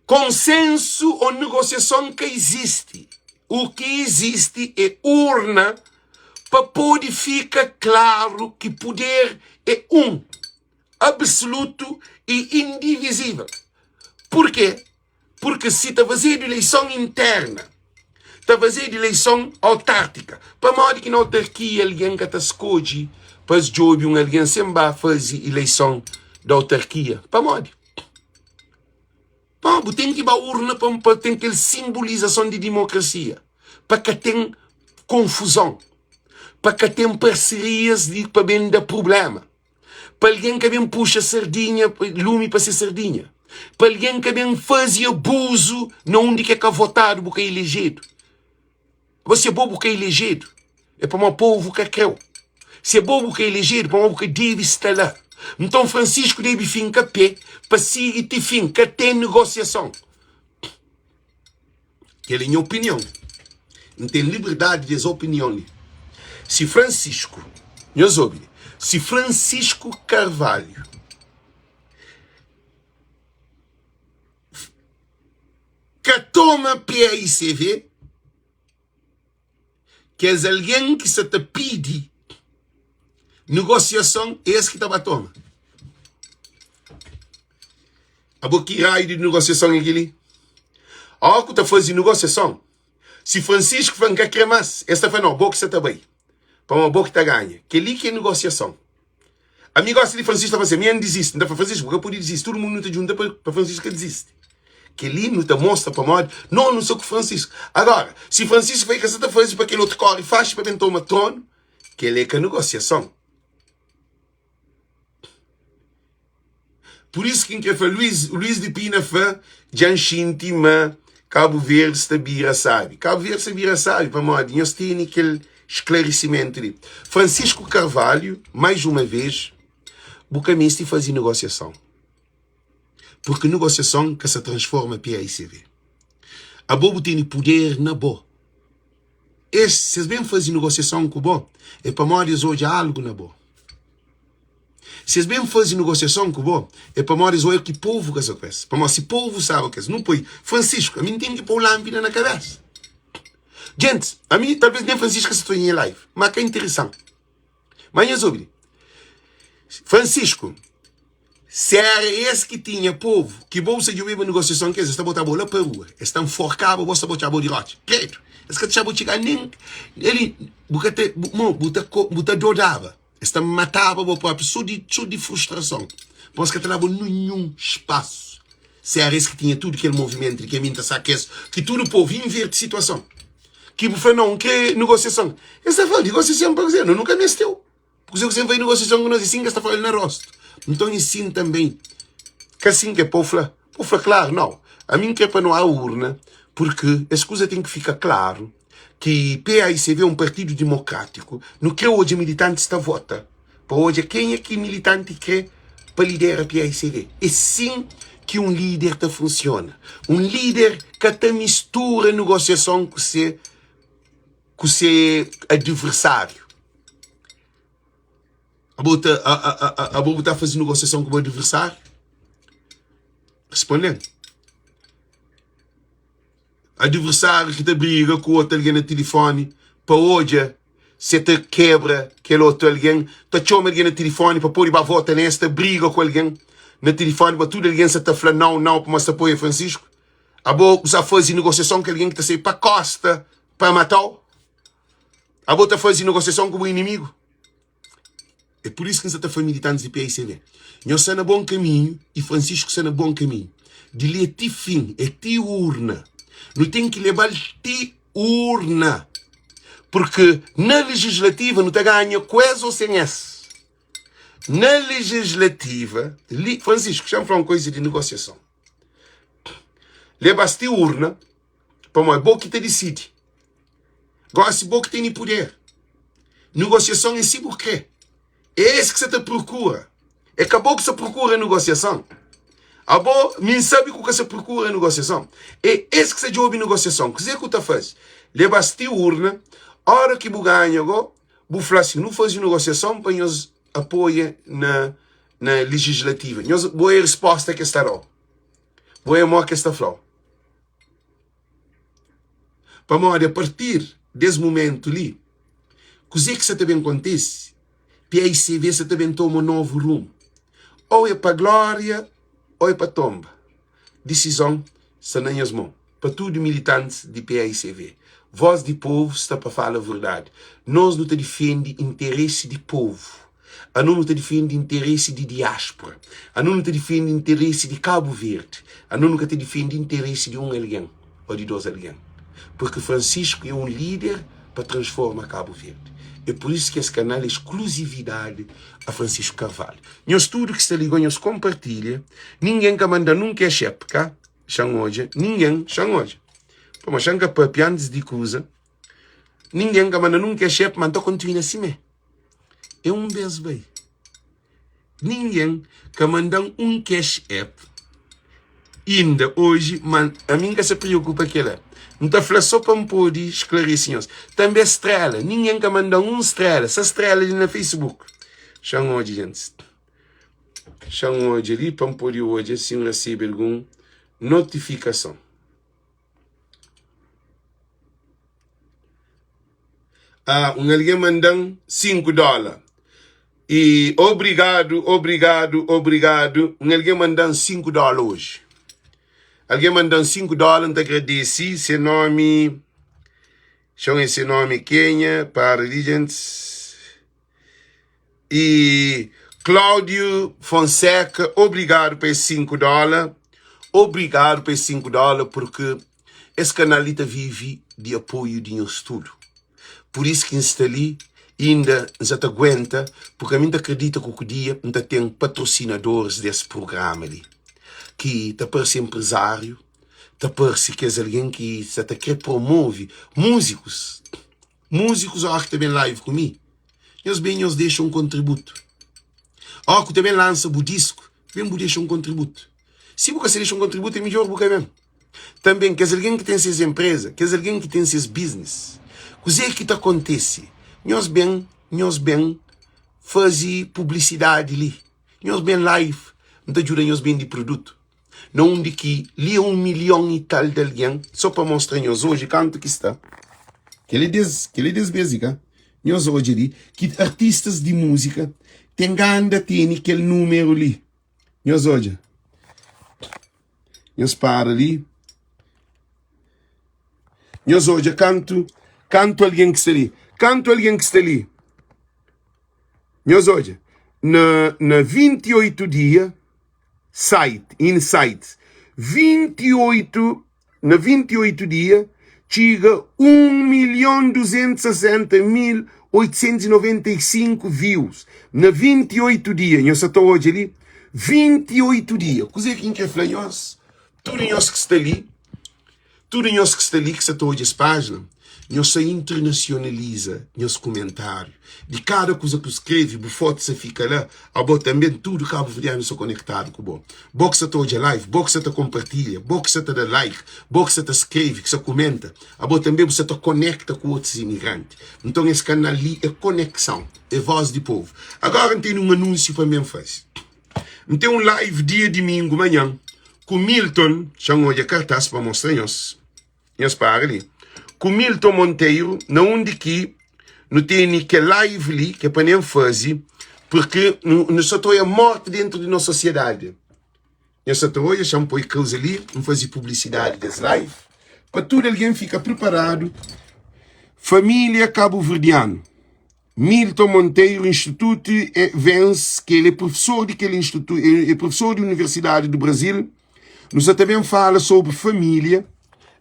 [SPEAKER 1] Consenso ou negociação que existe. O que existe é urna para poder ficar claro que poder é um, absoluto e indivisível. Por quê? Porque se está fazendo eleição interna, está fazendo eleição autárquica, para modo que na autarquia alguém que está escolhe, para os jovens alguém sempre vai fazer eleição da autarquia, para modo. Tem que ir para a urna para ter aquela simbolização de democracia. Para que tenha confusão. Para que tenha parcerias para bem dar problema. Para alguém que bem puxa sardinha, lume para ser sardinha. Para alguém que bem faz abuso, não onde que é votado, porque é elegido. Você é bobo que é elegido. É para um povo que creu. Se é bobo que é elegido, para um povo que deve estar lá. Então Francisco deve ficar pé para seguir te fim que tem negociação. Que é a minha opinião. Não tem liberdade de opinião. Se Francisco Carvalho que toma PAICV, que é alguém que se te pede negociação, é esse que estava a tomar. A boquinha raio de negociação é aquele. A que está fazendo negociação. Se Francisco vai querer mais, esta foi não, boca está bem. Para uma boca está ganha. Que ali que é negociação. A minha gosta de Francisco está fazendo, minha desiste. Não dá para Francisco, porque eu podia desistir. Todo mundo não está junto para Francisco que desiste. Que ali não te mostra para modo, não sou com Francisco. Agora, se Francisco vai que você está fazendo para aquele outro corre, faz para bem tomar trono, que ele é que a negociação. Por isso que foi Luís de Pina foi Janchinti, mas Cabo Verde sabia sabe. Cabo Verde sabia sabe, para modo, nós temos aquele esclarecimento ali. Francisco Carvalho, mais uma vez, o caminho de fazer negociação. Porque negociação que se transforma PAICV. A bobo tem poder na boa. Se vocês bem fazem negociação com o bobo, é para morrer hoje algo na boa. Se vocês bem fazem negociação com o bobo, é para morrer hoje que povo que se faz. Para morrer se povo sabe o que é. Não põe Francisco, a mim tem que pôr lâmpada na cabeça. Gente, a mim talvez nem Francisco se estou em live, mas que é interessante. Mas eu soube. Francisco, se era esse que tinha povo, que bolsa de uma negociação que está botando a bola para a rua, está enforcado, você botar a bola de rote. Credo. Esse que está botando nem. Ele, bota dodava. Está matava o próprio, só de frustração. Porque que estava nenhum espaço. Se era esse que tinha tudo aquele movimento, que a minha saquece, que tudo o povo inverte situação. Que foi não, que negociação. Essa foi negociação para dizer, nunca me esteu. Porque eu sempre veio negociação com nós assim que está falando na rosto. Então ensino também. Que assim que é pofla, claro, não. A mim que é para não há urna, porque essa coisa tem que ficar claro que PAICV é um partido democrático, no que hoje o militante está vota. Para hoje, quem é que militante quer para liderar a PAICV? É sim que um líder te funciona. Um líder que te mistura negociação com seu adversário. A boa está fazendo negociação com o adversário? Respondendo. Adversário que te briga com outro alguém no telefone, para hoje, se te quebra aquele outro alguém, te chama alguém no telefone para pôr para volta nesta, briga com alguém no telefone, para tudo alguém se te fala não, para mostrar apoio a Francisco. A boa já faz negociação com alguém que está saindo para a costa, para matar. A boa está fazendo negociação com o inimigo. É por isso que nós estamos militantes de PAICV. Nós estamos no bom caminho e Francisco está no bom caminho. De ler ti fim, é ti urna. Não tem que levar ti urna. Porque na legislativa não te ganha coisa ou sem essa. Na legislativa, Francisco, já me falou uma coisa de negociação. Levas ti urna, para uma boa que te decide. Gosta boa que tem poder. Negociação em si por quê? É esse que você te procura. É acabou que você procura a negociação. A boa, nem sabe o que você procura a negociação. É esse que você joga em negociação. O que você faz? Leva-te urna, a hora que você ganha, você fala assim, não faz negociação para nós apoiar na legislativa. Boa resposta que está lá. Boa amor que está falando. Para morrer, a partir desse momento ali, o que você também acontece? PAICV você também toma um novo rumo. Ou é para a glória, ou é para a tomba. Decisão está nas minhas mãos. Para tudo militantes de PAICV. Voz de povo está para falar a verdade. Nós não te defende interesse de povo. A nós não te defende interesse de diáspora. A nós não te defende interesse de Cabo Verde. A nós nunca te defende interesse de um alguém ou de dois alguém. Porque Francisco é um líder para transformar Cabo Verde. É por isso que esse canal é exclusividade a Francisco Carvalho. Nós tudo que está ligado, nós compartilha. Ninguém que manda nunca é chefe, cá? Hoje. Ninguém, hoje. Como changa papi antes de coisa. Ninguém que manda nunca é chefe, mas continua assim mesmo. É um beijo bem. Ninguém que manda um cash app. Ainda hoje, a mim que se preocupa que ela. Não está falando só para me poder esclarecer. Também estrela. Ninguém que manda um estrela. Essa estrela ali no Facebook. Chama hoje, gente. Chama hoje ali para me poder hoje assim receber alguma notificação. Alguém mandando $5. E obrigado. Alguém mandando $5 hoje. Alguém mandando $5, te agradeci. Seu nome. Chama esse nome Kenya para Legends. E Cláudio Fonseca, obrigado por esse $5. Obrigado por esse $5, porque esse canalita vive de apoio de nosso tudo. Por isso que está ali, ainda já te aguenta, porque a mim acredita que o dia ainda tem patrocinadores desse programa ali. Que te parece empresário, te parece que é alguém que se te quer promove músicos. Músicos que também live comigo. Eles bem nos deixam um contributo. Que também lança o disco, bem deixa um contributo. Se você deixa um contributo, é melhor porque mesmo. Também, que alguém que tem suas empresas, que alguém que tem seus business. O que que acontece? Nós bem fazer publicidade ali. Nós bem live. Não ajuda nós bem de produto. Não de que li 1 milhão e tal de alguém, só para mostrar nós hoje quanto que está. Que ele diz básica. Nós hoje ali, que artistas de música tem aquele número ali. Nós hoje. Nós para ali. Nós hoje canto alguém que está ali. Canto alguém que está ali. Nós hoje. Na 28 dias, insights. 28 dias, chega 1.260.895 views. Na 28 dias, nós estamos hoje ali. 28 dias. Coisa que quer falar nós. Tudo nós que está ali. Tudo nós que está ali, que está hoje as páginas, nós se internacionaliza nos comentários. De cada coisa que escreve, o foto se fica lá, também tudo Cabo Verdeano se conectado com o bom. Que você está hoje live, bom que você está compartilha, bom que você está dá like, bom que você está escreve, que você comenta. Também você está conecta com outros imigrantes. Então esse canal ali é conexão, é voz de povo. Agora tem um anúncio para mim fazer. Tem um live dia domingo manhã, com Milton, chamou de cartaz para mostrar nós para ali. Com Milton Monteiro, na onde que não tem que live ali, que é para nem fazer, porque nós só estamos mortos dentro de nossa sociedade. Nós só estamos, chamamos para coisa ali, não fazer publicidade das live, para tudo alguém fica preparado. Família Cabo Verdeano. Milton Monteiro, Instituto Vence, que ele é professor daquele instituto, é professor da Universidade do Brasil. Nós também fala sobre família.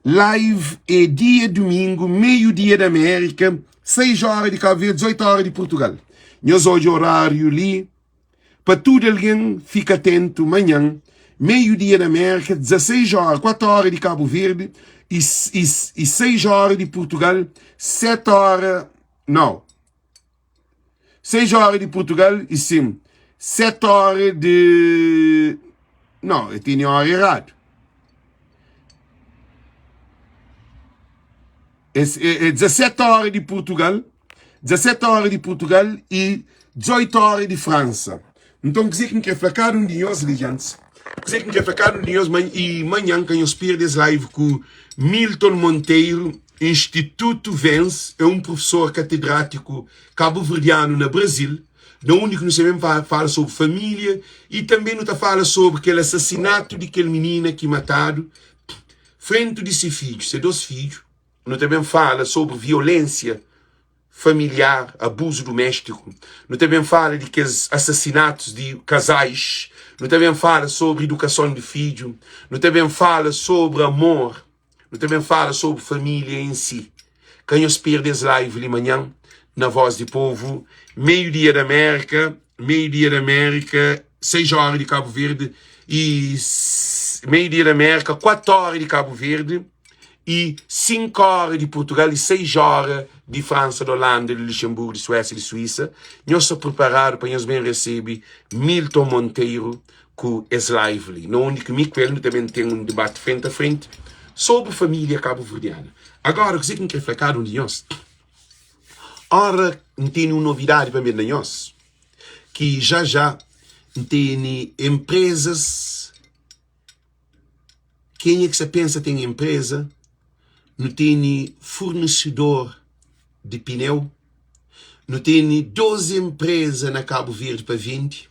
[SPEAKER 1] Live é dia domingo, meio-dia da América, 6 horas de Cabo Verde, 18 horas de Portugal. Nós hoje horário ali, para tudo alguém fica atento, manhã, meio-dia da América, 16 horas, 4 horas de Cabo Verde e 6 horas de Portugal, 7 horas, não, 6 horas de Portugal e sim, 7 horas de, não, eu tinha hora errado. É 17 horas de Portugal, 17 horas de Portugal e 18 horas de França. Então, quer dizer que é cada um de nós, ligantes. Quer dizer que é cada um de nós, e manhã, que eu perdes live com Milton Monteiro, Instituto Vence, é um professor catedrático cabo-verdiano no Brasil, da onde nós também fala sobre família, e também nos fala sobre aquele assassinato de aquele menino que matado, frente de seus filhos, seus 2 filhos. Nós também fala sobre violência familiar, abuso doméstico. Nós também fala de aqueles assassinatos de casais. Nós também fala sobre educação de filho. Nós também fala sobre amor. Nós também fala sobre família em si. Quem os perdes live de manhã, na Voz de Povo, meio-dia da América, 6 horas de Cabo Verde e meio-dia da América, 4 horas de Cabo Verde. E 5 horas de Portugal e 6 horas de França, de Holanda, de Luxemburgo, de Suécia e de Suíça. Nós estamos preparados para nós bem receber Milton Monteiro com esse live ali. No onde que Miquel também tem um debate frente a frente sobre família cabo-verdiana. Agora, o que é que é cada um de nós? Ora, tem uma novidade para mim de nós. Que já tem empresas. Quem é que você pensa tem empresa? Não tem fornecedor de pneu. Não tem 12 empresas na Cabo Verde para 20.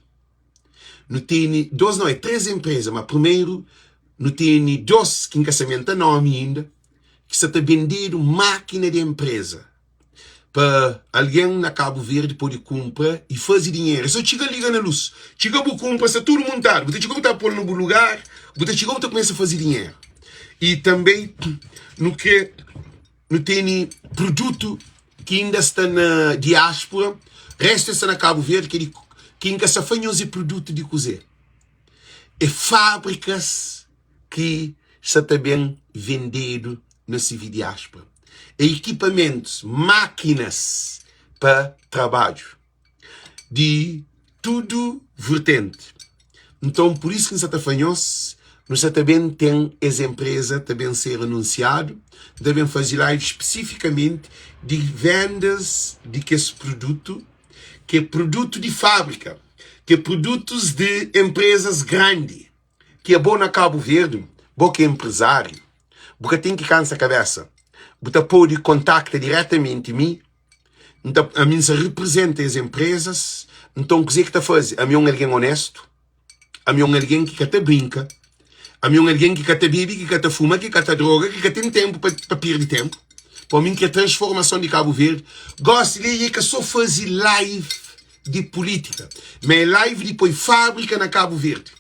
[SPEAKER 1] Não tem 12, não, é 3 empresas, mas primeiro não tem 2 que em casamento não ainda, que está vendendo máquina de empresa para alguém na Cabo Verde poder comprar e fazer dinheiro. Só chega liga na luz. Chega para comprar, está tudo montado. Você chega para pôr no lugar, você chega para começar a fazer dinheiro. E também não tem produto que ainda está na diáspora, resta está na Cabo Verde, que ainda se faz esse produto de cozer. É fábricas que está também vendido na civil diáspora. É equipamentos, máquinas para trabalho, de tudo vertente. Então, por isso que está fazendo Nós também tem as empresas também ser anunciado, devem fazer live especificamente de vendas de que esse produto, que é produto de fábrica, que é produtos de empresas grandes, que é bom na Cabo Verde, bom que é empresário, porque tem que cansa a cabeça, você pode contactar diretamente mim, então a mim se representa as empresas, então o que está fazendo? A mim é alguém honesto, a mim é alguém que até brinca, a mim é alguém que até bebe, que até fuma, que até droga, que tem tempo para perder tempo. Para mim que é transformação de Cabo Verde. Gosto de que só fazer live de política. Mas live depois fábrica na Cabo Verde.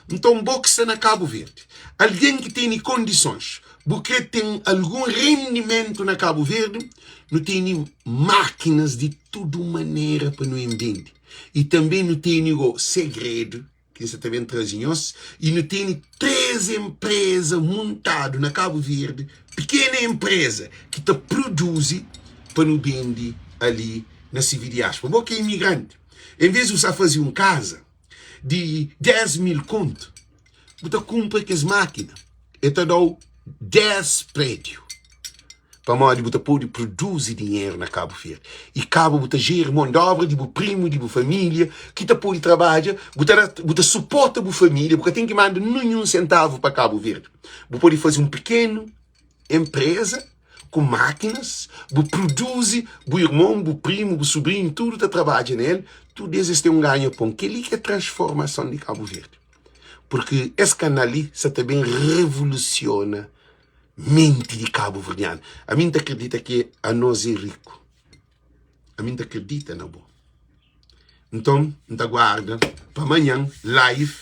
[SPEAKER 1] Então boxe na Cabo Verde. Alguém que tem condições, porque tem algum rendimento na Cabo Verde, não tem máquinas de toda maneira para não entender. E também não tem segredo, que você também traz em nós, e não tem 3 empresas montadas na Cabo Verde, pequena empresa, que te produz para não vender ali na civil diáspora. Porque é imigrante. Em vez de você fazer uma casa de 10 mil conto, você compra com as máquinas e te dá 10 prédios. Para modo de você poder produzir dinheiro na Cabo Verde. E Cabo você gera mão de obra de primo, de família, que você pode trabalhar, você suporta a família, porque tem que mandar nenhum centavo para Cabo Verde. Você pode fazer um pequeno empresa com máquinas, você produz, o irmão, o primo, o sobrinho, tudo está trabalhando nele, tudo isso tem um ganho-pão. Que é a transformação de Cabo Verde. Porque esse canal ali, você também revoluciona mente de Cabo Verdeano. A mim acredita que a nós é rico. A mim acredita na boa. Então, aguarda para amanhã, live,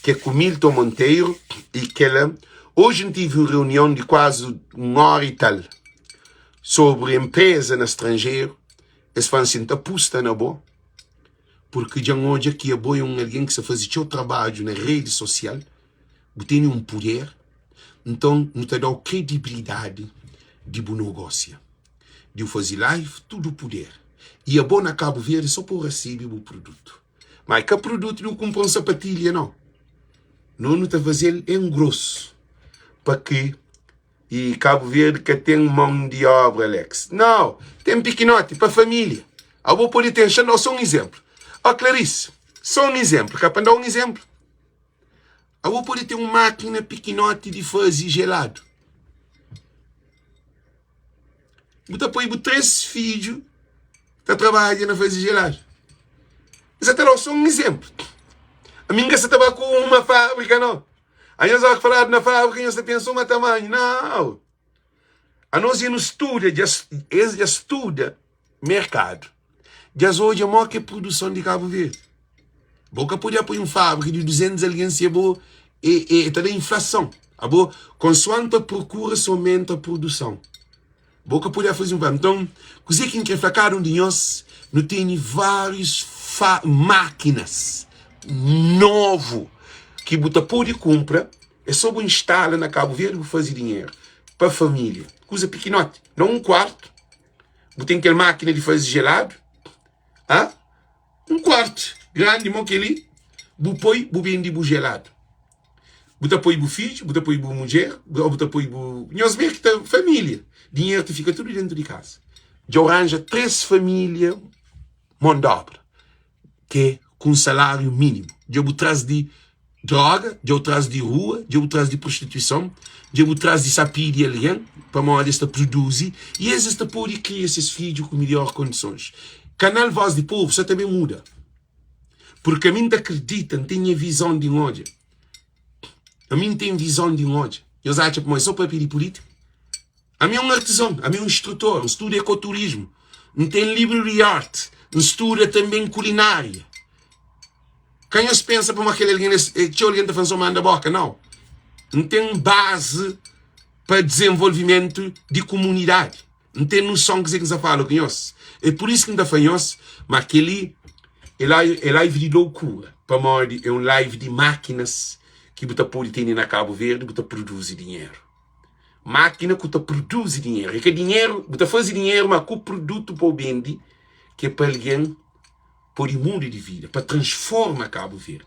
[SPEAKER 1] que é com Milton Monteiro, e que ela, hoje tive uma reunião de quase 1 hora e tal, sobre empresa no estrangeiro. Eles falam assim, aposta na boa, porque já hoje aqui é boa alguém que se faz o seu trabalho na rede social, tem um poder. Então, não te dá credibilidade de bom negócio. De fazer live, tudo poder. E é bom na Cabo Verde só por receber o produto. Mas que produto não compra uma sapatilha, não. Não está fazendo em grosso. Para que e Cabo Verde que tem mão de obra, Alex. Não, tem pequenote para a família. Eu vou poder ter só um exemplo. Ó, Clarice, só um exemplo. Quer para dar um exemplo? Eu vou poder ter uma máquina pequenote de fazer gelado. Você põe 3 filhos que trabalham na fazer gelado. Isso é só um exemplo. A minha você estava com uma fábrica, não. Aí nós vamos falar na fábrica e você pensa um tamanho. Não. A nós não estuda, já estuda mercado. Já hoje é maior que a produção de Cabo Verde. Boca podia pôr uma fábrica de 200 alguém se é boa e também inflação. A boa, consoante a procura, somente a produção. Boca podia fazer um então, coisa que enfracaram de nós, não tem várias máquinas novo que você pode comprar, é só você instalar na Cabo Verde e fazer dinheiro para a família. Coisa pequenote, não um quarto. Você tem aquela máquina de fazer gelado, um quarto grande, irmão, que ali, você põe, você vende gelado. Você põe o filho, você põe a mulher, você põe o... Nós vemos que tem família. Dinheiro te fica tudo dentro de casa. Já arranja 3 famílias, mão de obra, que é com salário mínimo. Já o traz de droga, já o traz de rua, já o traz de prostituição, já o traz de sapir de alguém, para modo esta produzir, e esta pode criar esses filhos com melhores condições. Canal Voz de Povo, você também muda. Porque a mim acredita, tem a visão de hoje. A mim tem visão de hoje. Eu acho que só para pedir política. A mim é um artesão, a mim é um instrutor, estuda ecoturismo, não tem livro de arte, estuda também culinária. Quem se pensa para aquele alguém que alguém está fazendo manda boca, não. Não tem base para desenvolvimento de comunidade. Não tem noção que você fala com nós. É por isso que não está nós, mas aquele é live de loucura. Para morrer é um live de máquinas que você pode ter na Cabo Verde, você produz dinheiro. Máquina que você produz dinheiro. E que dinheiro, você faz dinheiro, mas com o produto para o vender, que é para alguém pode mudar de vida, para transformar Cabo Verde.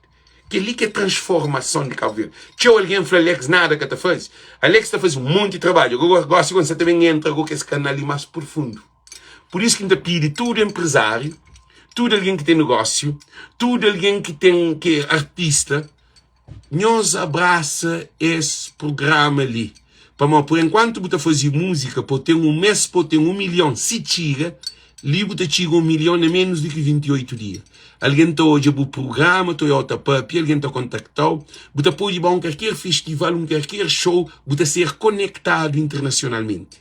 [SPEAKER 1] Que ali que é transformação de Cabo Verde. Tchau, alguém fala, Alex, nada que te faz. Alex está fazendo muito trabalho. Eu gosto quando você também entra com esse canal ali mais profundo. Por isso que ainda pede todo empresário, todo alguém que tem negócio, todo alguém que é artista, nós abraça esse programa ali. Por enquanto você fazia música, pode ter um mês, pode ter 1 milhão. Se tira, ali você tira 1 milhão em menos do que 28 dias. Alguém está hoje no programa, Toyota Puppy, alguém está contactado. Você pode ir a qualquer festival, qualquer show, você ser conectado internacionalmente.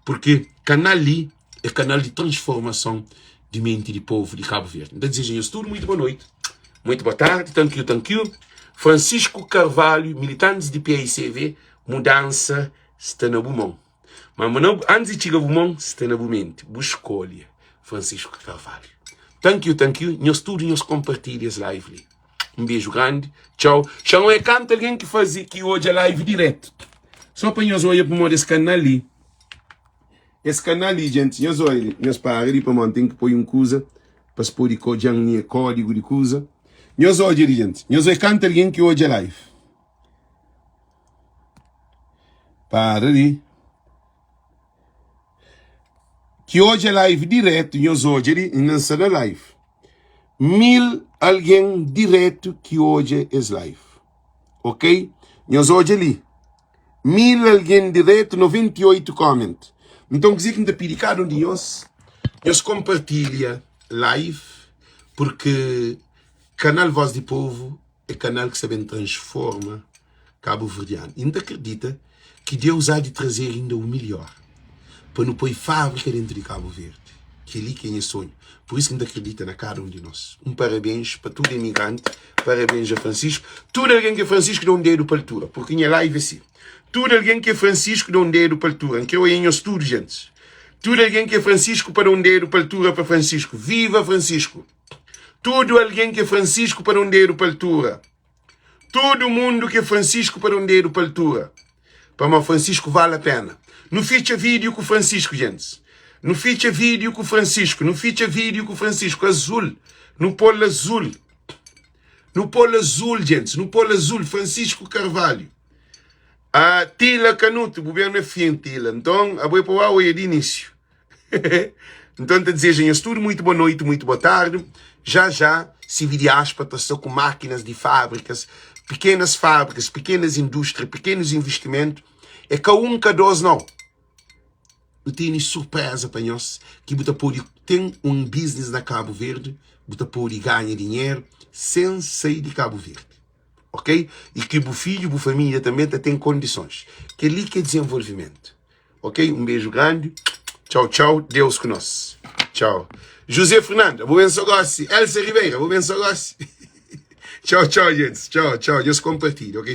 [SPEAKER 1] Porque canal ali é canal de transformação de mente de povo de Cabo Verde. Então, desejo tudo muito boa noite, muito boa tarde, thank you. Francisco Carvalho, militantes de PICV, mudança está na bumão. Mas antes de chegar a bumão, está na bumente. Escolha Francisco Carvalho. Thank you. Nós tudo, nós compartilhamos live ali. Um beijo grande. Tchau. Chama é canto alguém que faz aqui hoje a live direto. Só para nós olhar para esse canal ali. Esse canal ali, gente, nós olhamos. Nós paramos ali para manter que põe coisa. Para se pôr código de coisa. Nós olhamos, gente. Nós olhamos canto alguém que hoje a live. Para ali. Que hoje é live direto, nós hoje ali, nessa live. 1000 alguém direto que hoje é live. Ok? Nós hoje ali. 1000 alguém direto, 98 comentários. Então, quer dizer que ainda pedir cada um de nós compartilha live, porque canal Voz de Povo é canal que também transforma Cabo Verdeano. E ainda acredita que Deus há de trazer ainda o melhor. Para não pôr fábrica dentro de Cabo Verde. Que ali quem é sonho. Por isso que ainda acredita na cada um de nós. Um parabéns para todo imigrante. Parabéns a Francisco. Todo alguém que é Francisco dá um dedo para a altura. Porque em live assim. Todo alguém que é Francisco dá um dedo para a altura. Que eu em estudo, gente. Todo alguém que é Francisco para um dedo para a altura para Francisco. Viva Francisco. Todo alguém que é Francisco para um dedo para a altura. Todo mundo que é Francisco para um dedo para a altura. Para o Francisco vale a pena. Não ficha vídeo com o Francisco, gente. Não ficha vídeo com o Francisco. Não ficha vídeo com o Francisco. Azul. No polo azul. No polo azul, gente. No polo azul. Francisco Carvalho. Tila Canuto. O governo é fim, Tila. Então, a boa para o de início. Então, te desejo tudo muito boa noite, muito boa tarde. Já, se vir aspas, estou com máquinas de fábricas, pequenas indústrias, pequenos investimentos. É que um, que dois, não. Eu tenho surpresa para nós, que você pode ter um business na Cabo Verde, você pode ganhar dinheiro sem sair de Cabo Verde. Ok? E que o filho, a família também tem condições. Que ali que é desenvolvimento. Ok? Um beijo grande. Tchau. Deus com nós. Tchau. José Fernando, vou benção Gossi. Elsa Ribeira, vou benção Gossi. Tchau, gente. Tchau. Deus compartilhe, ok?